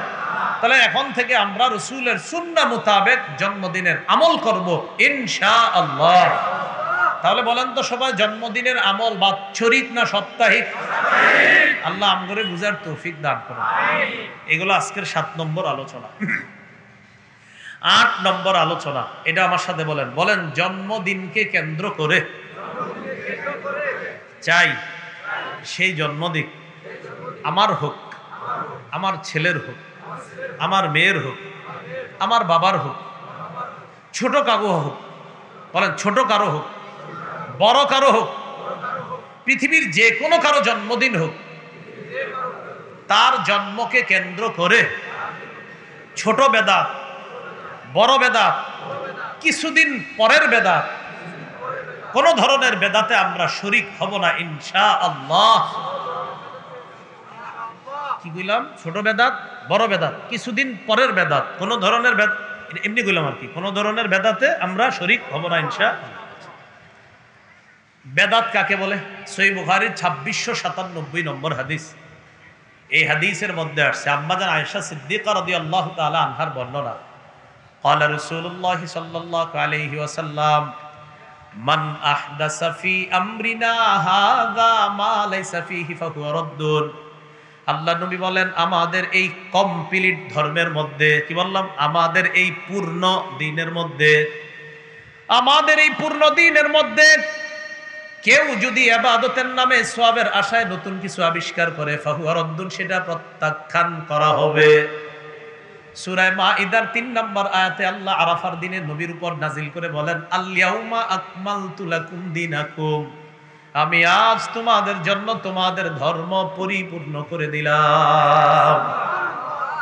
তাহলে এখন থেকে আমরা রসুলের সুন্নাহ মোতাবেক জন্মদিনের আমল করব ইনশাআল্লাহ। তাহলে বলেন তো সবাই, জন্মদিনের আমল বাৎসরিক না সাপ্তাহিক? আল্লাহ আমগরে বুঝার তৌফিক দান করুন। এগুলো আজকের 7 নম্বর আলোচনা। 8 নম্বর আলোচনা, এটা আমার সাথে বলেন। বলেন, জন্মদিনকে কেন্দ্র করে চাই সেই জন্মদিন আমার হোক, আমার ছেলের হোক, আমার মেয়ের হোক, আমার বাবার হোক, ছোট কারো হোক। বলেন, ছোট কারো হোক, বড় কারো হোক, পৃথিবীর যে কোনো কারো জন্মদিন হোক, তার জন্মকে কেন্দ্র করে ছোট বেদাত, বড় বেদাত, কিছুদিন পরের বেদাত, কোন ধরনের বেদাতে আমরা শরীক হব না ইনশাআল্লাহ। কি কইলাম? ছোট বেদাত, বড় বেদাত, কিছুদিন পরের বেদাত, কোন ধরনের বেদাত, এমনি কইলাম আর কি, কোন ধরনের বেদাতে আমরা শরীক হব না ইনশাআল্লাহ। বেদাত কাকে বলে? সহিহ বুখারীর 2697 নম্বর হাদিস। এই হাদিসের মধ্যে আসছে আম্মাজান আয়েশা সিদ্দিকা রাদিয়াল্লাহু তাআলা আনহার বর্ণনা। قال رسول الله صلى الله عليه وسلم من احدث في امرنا هذا ما ليس فيه فهو رد। আল্লাহ নবী বলেন, আমাদের এই কমপ্লিট ধর্মের মধ্যে, কি বললাম? আমাদের এই পূর্ণ দ্বীনের মধ্যে, আমাদের এই পূর্ণ দ্বীনের মধ্যে কেউ যদি ইবাদতের নামে সওয়াবের আশায় নতুন কিছু আবিষ্কার করে, ফাহুয়া রদ্দুন, সেটা প্রত্যাখ্যান করা হবে। সূরা মাইদার 3 নম্বর আয়াতে আল্লাহ আরাফার দিনে নবীর উপর নাজিল করে বলেন, আল-ইয়াউমা আকমালতু লাকুম দীনাকুম, আমি আজ তোমাদের জন্য তোমাদের ধর্ম পরিপূর্ণ করে দিলাম।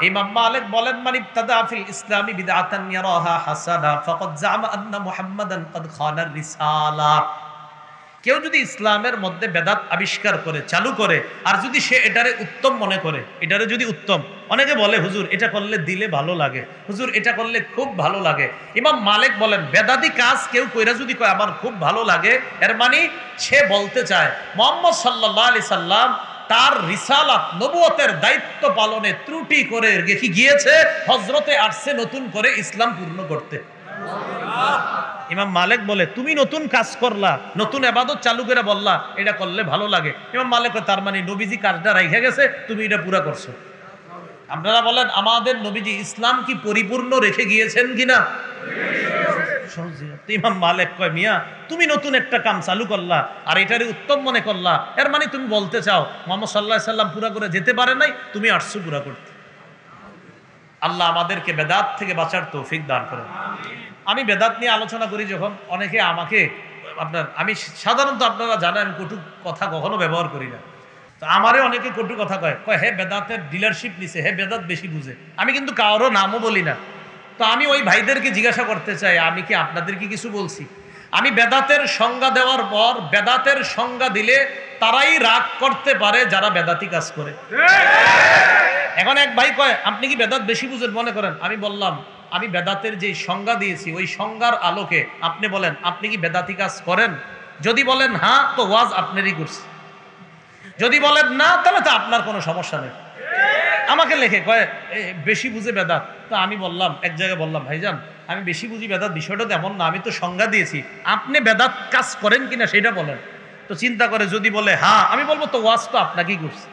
ইমাম মালিক বলেন, মান ইবতাদা ফিল ইসলামি বিদআতান ইয়ারাহা হাসানা ফাকাদ জামা আন্না মুহাম্মাদান কাদ খানা রিসালা। কেউ যদি ইসলামের মধ্যে বেদাত আবিষ্কার করে, চালু করে, আর যদি সে এটারে উত্তম মনে করে, এটারে যদি উত্তম, অনেকে বলে হুজুর এটা করলে দিলে ভালো লাগে, হুজুর এটা করলে খুব ভালো লাগে। ইমাম মালিক বলেন, বেদাতি কাজ কেউ কইরা যদি কয় আমার খুব ভালো লাগে, এর মানে সে বলতে চায় মুহাম্মদ সাল্লাল্লাহু আলাইহি সাল্লাম তার রিসালাত, নবুয়তের দায়িত্ব পালনে ত্রুটি করে রেখে গিয়েছে, হযরতে আসছে নতুন করে ইসলাম পূর্ণ করতে। ইমাম মালিক বলে, তুমি নতুন কাজ করলা, নতুন ইবাদত চালু করে বললা এটা করলে ভালো লাগে। ইমাম মালিক তার মানে নবীজি কাজটা রাইখা গেছে, তুমি এটা পুরা করছো। আপনারা বলেন, আমাদের নবীজি ইসলাম কি পরিপূর্ণ রেখে গিয়েছেন কিনা? ইমাম মালিক কয়, মিয়া তুমি নতুন একটা কাম চালু করলা আর এটারে উত্তম মনে করলা, এর মানে তুমি বলতে চাও মুহাম্মদ সাল্লাল্লাহু আলাইহি সাল্লাম পুরা করে যেতে পারে নাই, তুমি আসছো পুরা করতে। আল্লাহ আমাদেরকে বেদাত থেকে বাঁচার তৌফিক দান করেন। আমি বেদাত নিয়ে আলোচনা করি যখন, অনেকে আমাকে আমি সাধারণত আপনারা জানেন আমি কটু কথা কখনো ব্যবহার করি না, তো আমারে অনেকে কটু কথা কয় হে বেদাতের ডিলারশিপ নিছে, হে বেদাত বেশি বুঝে। আমি কিন্তু কারো নামও বলি না। তো আমি ওই ভাইদেরকে জিজ্ঞাসা করতে চাই, আমি কি আপনাদেরকে কিছু বলছি? আমি বেদাতের সংজ্ঞা দেওয়ার পর, বেদাতের সংজ্ঞা দিলে তারাই রাগ করতে পারে যারা বেদাতি কাজ করে। এখন এক ভাই কয় আপনি কি বেদাত বেশি বুঝেন মনে করেন? আমি বললাম, আমি বেদাতের যে সংজ্ঞা দিয়েছি ওই সংজ্ঞার আলোকে আপনি বলেন, আপনি কি বেদাতি কাজ করেন? যদি বলেন হ্যাঁ, তো ওয়াজ আপনারই করছি। যদি বলেন না, তাহলে তো আপনার কোনো সমস্যা নেই। আমাকে লেখে কয় বেশি বুঝে বেদাত। তো আমি বললাম, এক জায়গায় বললাম, ভাইজান আমি বেশি বুঝি বেদাত বিষয়টা তেমন না, আমি তো সংজ্ঞা দিয়েছি, আপনি বেদাত কাজ করেন কিনা সেটা বলেন। তো চিন্তা করে যদি বলে হ্যাঁ, আমি বলবো তো ওয়াজ তো আপনাকেই করছি।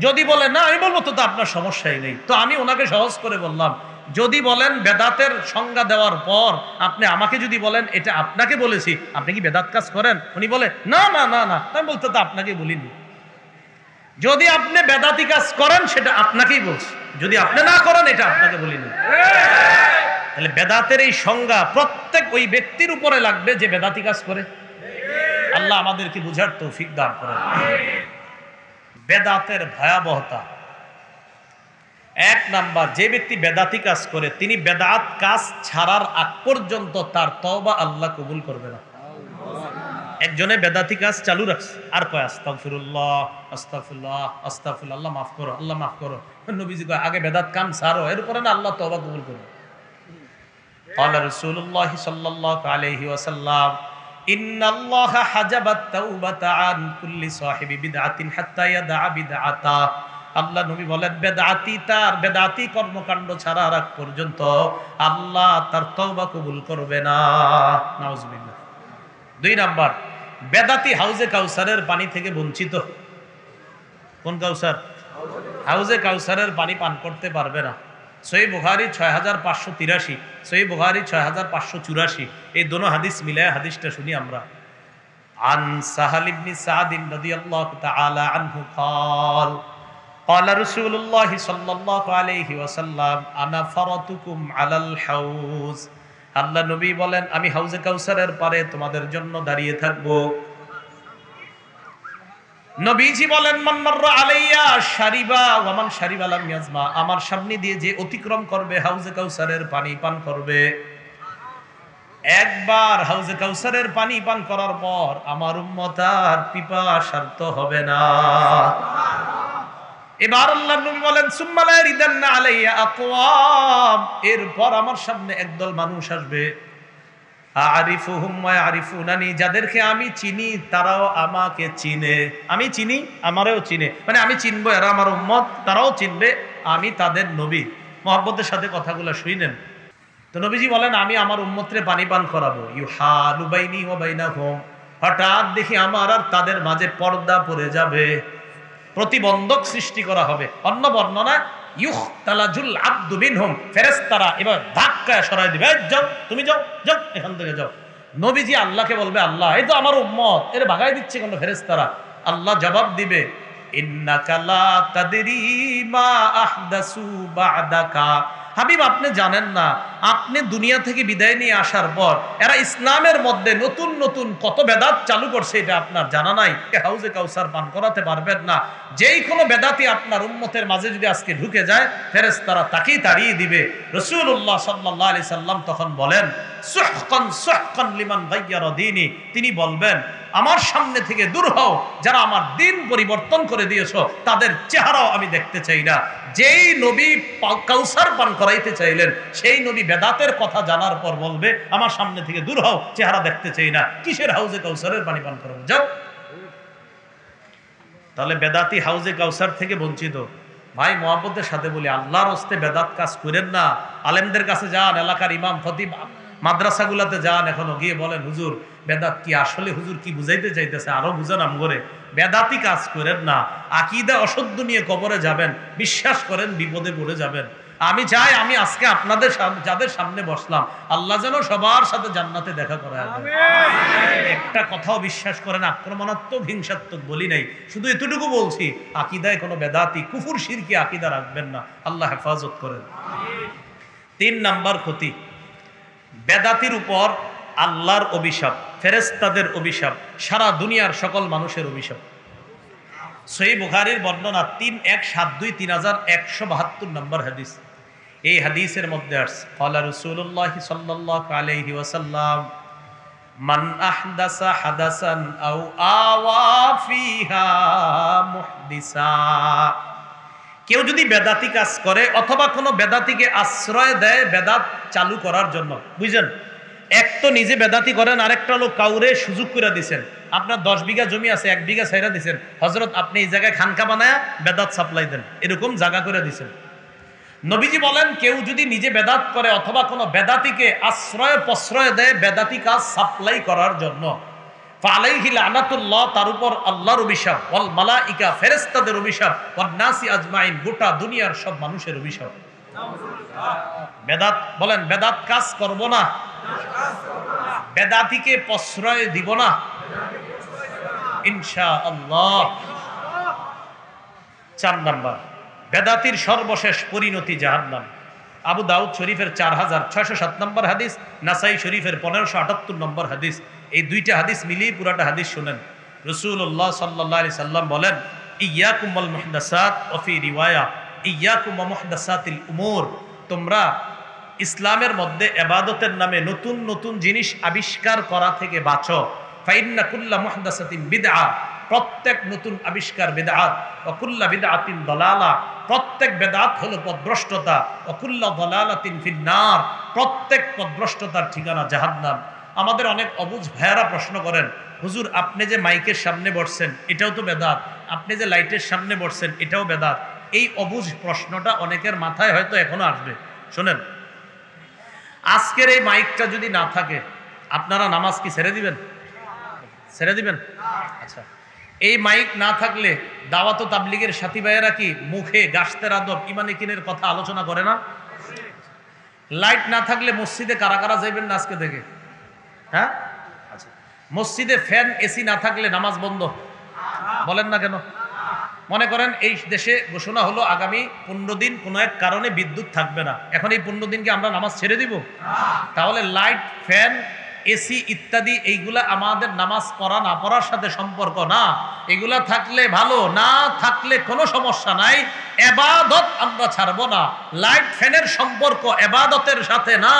যদি বলে না, আমি বলবো তো আপনার সমস্যাই নেই। তো আমি ওনাকে সহজ করে বললাম, যদি বলেন বেদাতের সংজ্ঞা দেওয়ার পর আপনি আমাকে যদি বলেন এটা আপনাকে বলেছি, আপনি কি বেদাত কাজ করেন? উনি বলে না না না না, আমি বলতে তো আপনাকে বলিনি। যদি আপনি বেদাতি কাজ করেন সেটা আপনাকেই বলছি, যদি আপনি না করেন এটা আপনাকে বলিনি। তাহলে বেদাতের এই সংজ্ঞা প্রত্যেক ওই ব্যক্তির উপরে লাগবে যে বেদাতি কাজ করে। আল্লাহ আমাদেরকে বুঝার তৌফিক দান করেন। বেদাতের ভয়াবহতা, 1 নাম্বার, যে ব্যক্তি বেদাতি কাজ করে তিনি বেদাত কাজ ছাড়ার আগ পর্যন্ত তার তওবা আল্লাহ কবুল করবে না। একজনে বেদাতি কাজ চালু রাখছে আর কয় আস্তাগফিরুল্লাহ আস্তাগফিরুল্লাহ আস্তাগফিরুল্লাহ, আল্লাহ মাফ করো, আল্লাহ মাফ করো। নবীজি কয় আগে বেদাত কাম ছাড়ো, এরপরে না আল্লাহ তওবা কবুল করবে। قال رسول الله صلى الله عليه وسلم إن الله حجب التوبة عن كل صاحب بدعة حتى يدع بدعته। আল্লাহ নবী বলেন বেদাতি তার বেদাতি কর্মকাণ্ড ছাড়ার আগ পর্যন্ত আল্লাহ তার তওবা কবুল করবে না। নাউজুবিল্লাহ। 2 নাম্বার, বেদাতি হাউজে কাউসারের পানি থেকে বঞ্চিত। কোন কাউসার? হাউজে কাউসারের পানি পান করতে পারবে না। সহিহ বুখারী 6583, সহিহ বুখারী 6584, এই দোনো হাদিস মিলায় হাদিসটা শুনি আমরা। আন সাহাল ইবনে সাদ রাদিয়াল্লাহু তাআলা আনহু قال قال رسول الله صلى الله عليه وسلم انا فرطكم على الحوض। আল্লাহ নবী বলেন আমি হাউজে কাউসারের পারে তোমাদের জন্য দাঁড়িয়ে থাকবো। নবীজি বলেন মান মাররা আলাইয়া শারিবা ওয়া মান শারিবা লাম ইয়াজমা, আমার সামনে দিয়ে যে অতিক্রম করবে হাউজে কাউসারের পানি পান করবে। একবার হাউজে কাউসারের পানি পান করার পর আমার উম্মত আর পিপাসার্ত হবে না। এবার আল্লাহর নবী বলেন সুম্মা লা ইয়ারিদান্না আলাইয়া আকওয়াম, এরপর আমার সামনে একদল মানুষ আসবে আরিফুহুম ওয়া ইয়ারিফুনানি, যাদেরকে আমি চিনি তারাও আমাকে চিনে, আমি চিনি আমারও চিনে, মানে আমি চিনবো এরা আমার উম্মত, তারাও চিনবে আমি তাদের নবী। মহব্বতের সাথে কথাগুলো শুনেন। তো নবীজি বলেন আমি আমার উম্মতরে পানি পান করাবো। ইউহালু বাইনি ওয়া বাইনাহুম, হঠাৎ দেখি আমার আর তাদের মাঝে পর্দা পড়ে যাবে, প্রতিবন্ধক সৃষ্টি করা হবে। অন্য বর্ণনা ইউখতালাজুল আবদু মিনহুম, ফেরেশতারা এবার ধাক্কায় সরায় দিবে, যাও তুমি যাও, যাও এখান থেকে যাও। নবীজি আল্লাহকে বলবে আল্লাহ এই তো আমার উম্মত, এর ভাগাই দিচ্ছে কেন ফেরেশতারা? আল্লাহ জবাব দিবে ইন্নাকা লা তাদরি মা আহদাসু বা'দাকা, হাবিব আপনি জানেন না, আপনি দুনিয়া থেকে বিদায় নিয়ে আসার পর এরা ইসলামের মধ্যে নতুন নতুন কত বেদাত চালু করছে, এটা আপনার জানা নাই। হাউজে কাউসার পান করাতে পারবেন না। যেই কোনো বেদাতি আপনার উম্মতের মাঝে যদি আজকে ঢুকে যায় ফেরেশতারা তাকেই তাড়িয়ে দিবে। রাসূলুল্লাহ সাল্লাল্লাহু আলাইহি সাল্লাম তখন বলেন সুহকান সুহকান লিমান গায়্যারা দীনি, তিনি বলবেন আমার সামনে থেকে দূর হও, যারা আমার দিন পরিবর্তন করে দিয়েছো তাদের চেহারাও আমি দেখতে চাই না। যেই নবী কাউসার পান করাইতে চাইলেন সেই নবী বেদাতের কথা জানার পর বলবে আমার সামনে থেকে দূর হও, চেহারা দেখতে চাই না। কিসের হাউজে কাউসারের পানি পান করাবো, যাও। তাহলে বেদাতি হাউজে কাউসার থেকে বঞ্চিত। ভাই মহব্বতের সাথে বলি আল্লাহর হস্তে বেদাত কাজ করেন না। আলেমদের কাছে যান, এলাকার ইমাম খতিব মাদ্রাসাগুলাতে যান, এখনো গিয়ে বলেন হুজুর বেদাত কি, আসলে হুজুর কি বুঝাইতে চাইতেছে আরো বুঝান আমগরে। বেদাতি কাজ করেন না, আকীদা অশুদ্ধ নিয়ে কবরে যাবেন, বিশ্বাস করেন বিপদে পড়ে যাবেন। আমি চাই আমি আজকে আপনাদের যাদের সামনে বসলাম আল্লাহ যেন সবার সাথে জান্নাতে দেখা করায় দেন। একটা কথাও বিশ্বাস করেন আক্রমণাত্মক হিংসাত্মক বলি নাই, শুধু এতটুকু বলছি আকীদায় কোনো বেদাতি কুফর শিরকি আকীদা রাখবেন না, আল্লাহ হেফাজত করেন। 3 নাম্বার ক্ষতি, বেদাতির উপর আল্লাহর অভিশাপ, ফেরেশতাদের অভিশাপ, সারা দুনিয়ার সকল মানুষের অভিশাপ। সহিহ বুখারীর বর্ণনা 3172 3172 নম্বর হাদিস। এই হাদিসের মধ্যে আসছে ক্বালা রাসূলুল্লাহ সাল্লাল্লাহু আলাইহি ওয়াসাল্লাম মান আহদাসা হাদাসান আও আওয়া ফিহা মুহদিসা, কেউ যদি বেদাতি কাজ করে অথবা কোনো বেদাতিকে আশ্রয় দেয় বেদাত চালু করার জন্য, বুঝছেন? এক তো নিজে বেদাতি করেন, আরেকটা লোক কাউরে সুযোগ করে দিচ্ছেন। আপনার 10 বিঘা জমি আছে, 1 বিঘা ছাইরা দিচ্ছেন, হযরত আপনি এই জায়গায় খানকা বানায়া বেদাত সাপ্লাই দেন, এরকম জায়গা করে দিচ্ছেন। নবীজি বলেন কেউ যদি নিজে বেদাত করে অথবা কোনো বেদাতিকে আশ্রয় প্রশ্রয় দেয় বেদাতি কাজ সাপ্লাই করার জন্য, ফালাইহি লানাতুল্লাহ, তার উপর আল্লাহর অভিশাপ, ওয়াল মালাইকা, ফেরেশতাদের অভিশাপ, ওয়ান নাসি আজমাইন, গোটা দুনিয়ার সব মানুষের অভিশাপ। বেদাত বলেন বেদাত কাজ করব না, বেদাতিকে প্রশ্রয় দিব না ইনশাআল্লাহ। 4 নাম্বার, বেদাতির সর্বশেষ পরিণতি জাহান্নাম। আবু দাউদ শরীফের 4607 নম্বর হাদিস, নাসাই শরীফের 1578 নম্বর হাদিস। এই দুইটা হাদিস মিলিয়ে পুরাটা হাদিস শুনেন। রাসূলুল্লাহ সাল্লাল্লাহু আলাইহি সাল্লাম বলেন ইয়াকুম ওয়াল মুহদাসাত ওয়া ফি রিওয়ায়া ইয়াকুম ওয়া মুহদাসাতিল উমুর, তোমরা ইসলামের মধ্যে ইবাদতের নামে নতুন নতুন জিনিস আবিষ্কার করা থেকে বাঁচো। ফাইন্না কুল্লা মুহদাসাতিন বিদআ, প্রত্যেক নতুন আবিষ্কার বিদআত, ওয়া কুল্লু বিদআতিন দালালা, প্রত্যেক বেদাত হলো পথভ্রষ্টতা, ওয়া কুল্লু দালালাতিন ফিন্নার, প্রত্যেক পথভ্রষ্টতার ঠিকানা জাহান্নাম। আমাদের অনেক অবুঝ ভাইয়ারা প্রশ্ন করেন, হুজুর আপনি যে মাইকের সামনে বসছেন এটাও তো বেদাত, আপনি যে লাইটের সামনে বসছেন এটাও বেদাত। এই অবুঝ প্রশ্নটা অনেকের মাথায় হয়তো এখনো আসবে। শোনেন, আজকের এই মাইকটা যদি না থাকে আপনারা নামাজ কি ছেড়ে দিবেন? ছেড়ে দিবেন? আচ্ছা, এই মাইক না থাকলে দাওয়াত ও তাবলীগের সাথী ভাইয়েরা কি মুখে গাশতের আদব ইমান ইকিনের কথা আলোচনা করে না? লাইট না থাকলে মসজিদে কারা কারা যাইবেন না আজকে থেকে? হ্যাঁ, আচ্ছা, মসজিদে ফ্যান এসি না থাকলে নামাজ বন্ধ, বলেন না কেন? মনে করেন এই দেশে ঘোষণা হলো আগামী 15 দিন কোনো এক কারণে বিদ্যুৎ থাকবে না, এখন এই 15 দিনকে আমরা নামাজ ছেড়ে দিব? তাহলে লাইট, ফ্যান, এসি ইত্যাদি এইগুলা আমাদের নামাজ পড়া না পড়ার সাথে সম্পর্ক না। এগুলা থাকলে ভালো, না থাকলে কোনো সমস্যা নাই। এবাদত আমরা ছাড়বো না। লাইট ফ্যানের সম্পর্ক এবাদতের সাথে না।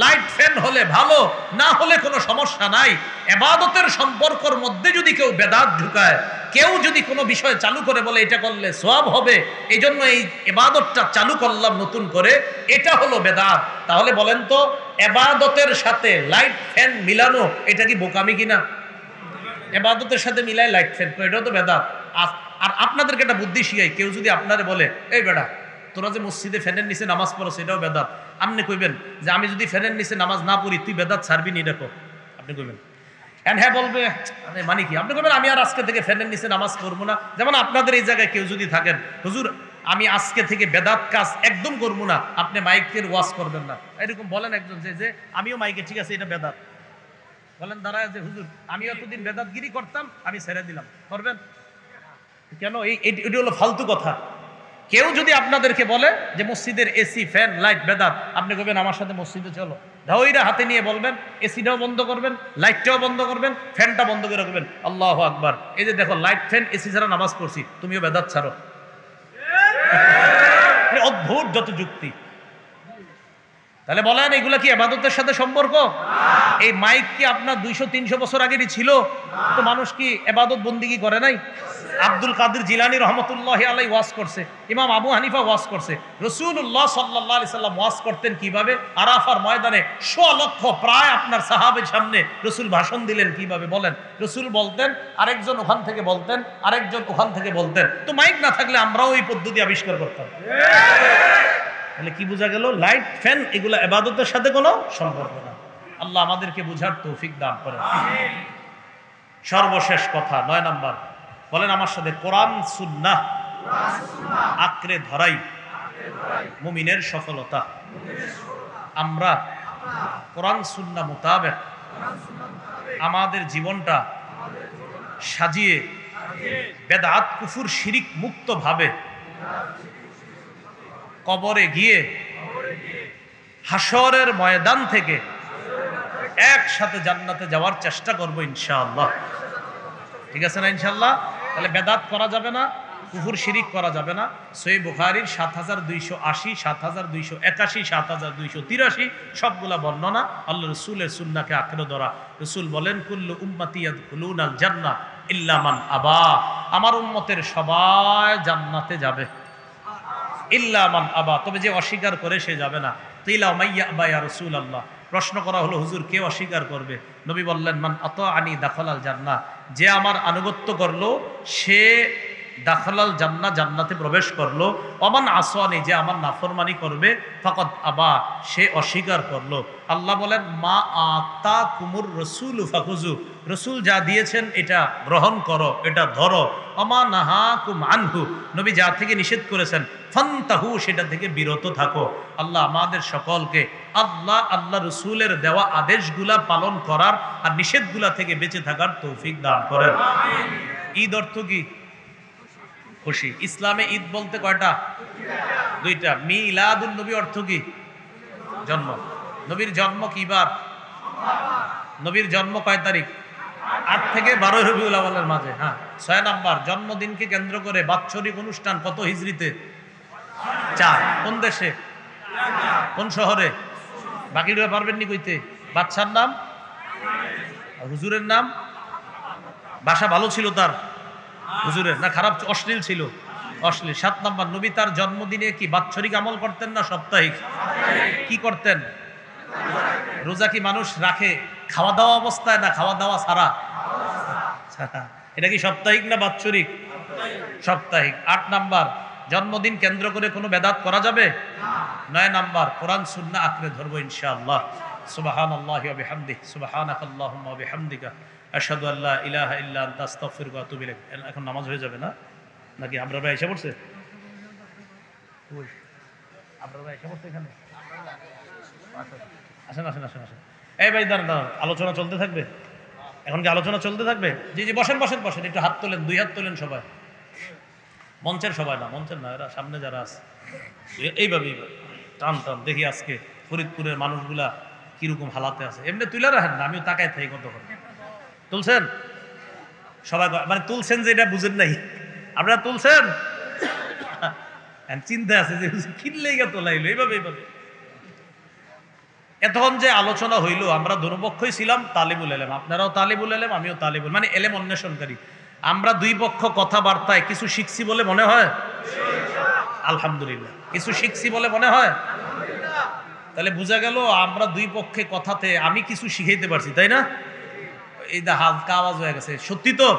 লাইট ফ্যান হলে ভালো, না হলে কোনো সমস্যা নাই। এবাদতের সম্পর্কের মধ্যে যদি কেউ বেদাত ঢুকায়, কেউ যদি কোনো বিষয় চালু করে বলে এটা করলে সওয়াব হবে, এই জন্য এই এবাদতটা চালু করলাম নতুন করে, এটা হলো বেদাত। তাহলে বলেন তো, এবাদতের সাথে লাইট ফ্যান মিলানো এটা কি বোকামি কিনা? এবাদতের সাথে মিলায় লাইট ফ্যান, এটাও তো বেদাত। আর আপনাদেরকে একটা বুদ্ধি শিখাই, কেউ যদি আপনারে বলে এই বেটা তোরা যে মসজিদে ফ্যানের নিচে নামাজ পড়ো সেটাও বেদাত, আপনি কইবেন যে আমি যদি ফ্যানের নিচে নামাজ না পড়ি তুই বেদাত ছাড়বি নি, দেখো আপনি কইবেন। হ্যাঁ বলবে মানে কি, আপনি বলবেন আমি আর আজকে থেকে ফ্যানের নিচে নামাজ পড়বো না। যেমন আপনাদের এই জায়গায় কেউ যদি থাকেন, হুজুর আমি আজকে থেকে বেদাত কাজ একদম করবো না, আপনি মাইকের ওয়াজ করবেন না, এরকম বলেন একজন যে আমিও মাইকে, ঠিক আছে এটা বেদাত, বলেন দাঁড়ায় যে হুজুর আমি এতদিন বেদাতগিরি করতাম আমি ছেড়ে দিলাম, করবেন কেন? এটি হলো ফালতু কথা। কেউ যদি আপনাদেরকে বলে যে মসজিদের এসি ফ্যান লাইট বেদাত, আপনি কইবেন আমার সাথে মসজিদে চলো, ধাওইরা হাতে নিয়ে বলবেন এসিটাও বন্ধ করবেন, লাইটটাও বন্ধ করবেন, ফ্যানটা বন্ধ করে রাখবেন, আল্লাহু আকবার, এই যে দেখো লাইট ফ্যান এসি ছাড়া নামাজ পড়ছি, তুমিও বেদাত ছাড়ো। অদ্ভুত যত যুক্তি। তাহলে বলেন এগুলা কি ইবাদতের সাথে সম্পর্ক? এই মাইক কি আপনার 200-300 বছর আগেরই ছিল? তো মানুষ কি ইবাদত বন্দেগী করে নাই? আব্দুল কাদের জিলানী রহমতুল্লাহি আলাইহি ওয়াজ করছে, ইমাম আবু হানিফা ওয়াজ করছে, রাসূলুল্লাহ সাল্লাল্লাহু আলাইহি সাল্লাম ওয়াজ করতেন কিভাবে? আরাফার ময়দানে 100 লক্ষ প্রায় আপনার সাহাবের সামনে রাসূল ভাষণ দিলেন কিভাবে বলেন? রাসূল বলতেন, আরেকজন ওখান থেকে বলতেন, আরেকজন ওখান থেকে বলতেন। তো মাইক না থাকলে আমরাও এই পদ্ধতি আবিষ্কার করতাম। তাহলে কি বোঝা গেল? লাইট ফ্যান এগুলা ইবাদতের সাথে কোনো সম্পর্ক না। আল্লাহ আমাদেরকে বুঝার তৌফিক দান করেন। সর্বশেষ কথা 9 নাম্বার, বলেন আমার সাথে, কোরআন সুন্নাহ আঁকড়ে ধরাই মুমিনের সফলতা। আমরা কোরআন সুন্নাহ মোতাবেক আমাদের জীবনটা সাজিয়ে বেদাত কুফুর শিরিক মুক্ত ভাবে কবরে গিয়ে হাসরের ময়দান থেকে একসাথে জান্নাতে যাওয়ার চেষ্টা করব ইনশাআল্লাহ। ঠিক আছে না ইনশাআল্লাহ? তাহলে বেদাত করা যাবে না, কুফুর শিরিক করা যাবে না। সহিহ বুখারীর 7280, 7281, 7283 সবগুলা বর্ণনা আল্লাহ রাসূলের সুন্নাহকে আঁকড়ে ধরা। রাসূল বলেন, কুল্লু উম্মতি ইয়াদখুলুনাল জান্নাহ ইল্লা মান আবা, আমার উম্মতের সবাই জান্নাতে যাবে, ইল্লা মান আবা, তবে যে অস্বীকার করে সে যাবে না। কিলা মাইয়া আবা ইয়া রাসূলুল্লাহ, প্রশ্ন করা হলো হুজুর কে অস্বীকার করবে? নবী বললেন, মান আতাআনি দাখালাল জান্নাহ, যে আমার আনুগত্য করলো সে দাখালাল জান্নাহ, জান্নাতে প্রবেশ করলো। ওমান আসওয়ানি, যে আমার নাফরমানি করবে, ফাকাদ আবা, সে অস্বীকার করলো। আল্লাহ বলেন, মা আতাকুমুর রাসূলু ফাখুযু, রাসূল যা দিয়েছেন এটা গ্রহণ করো, এটা ধরো। ওমা নাহাকুম আনহু, নবী যা থেকে নিষেধ করেছেন, ফান্তাহু, সেটা থেকে বিরত থাকো। আল্লাহ আমাদের সকলকে আল্লাহ রাসূলের দেওয়া আদেশগুলা পালন করার আর নিষেধগুলা থেকে বেঁচে থাকার তৌফিক দান করেন। ঈদ অর্থ কি? খুশি। ইসলামে ঈদ বলতে কয়টা? 2টা। মিলাদুন নবী অর্থ কি? জন্ম। নবীর জন্ম কি বার? নবীর জন্ম কয় তারিখ? 8 থেকে 12 রবিউল আউয়ালের মাঝে। হ্যাঁ। 6 নাম্বার, জন্মদিনকে কেন্দ্র করে বাৎসরিক অনুষ্ঠান কত হিজরিতে? 4। কোন দেশে? কোন শহরে? বাকিটা পারবেন নি কইতে? বাদশার নাম? হুজুরের নাম? ভাষা ভালো ছিল তার? হুজুরের না খারাপ, অশ্লীল ছিল, অশ্লীল। 7 নাম্বার, নবী তার জন্মদিনে কি বাৎসরিক আমল করতেন না সাপ্তাহিক? কি করতেন? রোজা কি মানুষ রাখে খাওয়া দাওয়া অবস্থায় না খাওয়া দাওয়া ছাড়া? এটা কি সাপ্তাহিক না বাৎসরিক? সাপ্তাহিক। 8 নাম্বার, জন্মদিন কেন্দ্র করে কোনো বেদাত করা যাবে? 9 নাম্বার, কোরআন সুন্নাহ আঁকড়ে ধরবো ইনশাআল্লাহ। সুবহানাল্লাহি ওয়া বিহামদিহি, সুবহানাকাল্লাহুম্মা ওয়া বিহামদিকা, আশহাদু আল্লা ইলাহা ইল্লা আনতা, আস্তাগফিরুকা ওয়া আতুবু ইলাইক। এখন নামাজ হয়ে যাবে না নাকি? আবরার ভাই এসে পড়ছে? ওই আবরার ভাই এসে পড়ছে এখানে? আসেন আসেন আসেন আসেন। এই ভাই দাঁড়ান দাঁড়ান, আলোচনা চলতে থাকবে। এখন কি আলোচনা চলতে থাকবে? জি জি, বসেন বসেন বসেন, একটু হাত তোলেন, 2 হাত তোলেন সবাই। মঞ্চের সবাই না, মঞ্চের না, এরা সামনে যারা আছে এইভাবে এইভাবে টান টান, দেখি আজকে ফরিদপুরের মানুষগুলা কিরকম হালাতে আছে। এমনি তুলে রাখেন না, আমিও তাকায় থাকি কতক্ষণ। তুলছেন সবাই? মানে তুলছেন যে এটা বুঝেন নাই, আপনারা তুলছেন? চিন্তা আছে যে কিনলেই গা তোলাইলো এইভাবে এইভাবে। এতক্ষণ যে আলোচনা হইলো, আমরা দুপক্ষই ছিলাম তালিবুল এলেম, আপনারাও তালিবুল এলেম, আমিও তালিবুল, মানে এলেম অন্বেষণকারী। আমরা দুই পক্ষ কথাবার্তায় কিছু শিখছি বলে মনে হয়, আলহামদুলিল্লাহ, কিছু শিখছি বলে মনে হয়। তাহলে বোঝা গেল আমরা দুই পক্ষে কথাতে আমি কিছু শিখাইতে পারছি, তাই না? এই দা হালকা আওয়াজ হয়ে গেছে, সত্যি তো?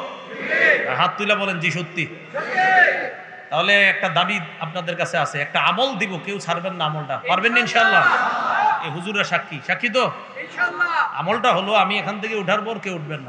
হাত তুলে বলেন জি সত্যি। তাহলে একটা দাবি আপনাদের কাছে আছে, একটা আমল দিব, কেউ ছাড়বেন না আমলটা, পারবেন না ইনশাআল্লাহ? এই হুজুররা সাক্ষী, সাক্ষী তো? আমলটা হলো আমি এখান থেকে উঠার পর কেউ উঠবেন না।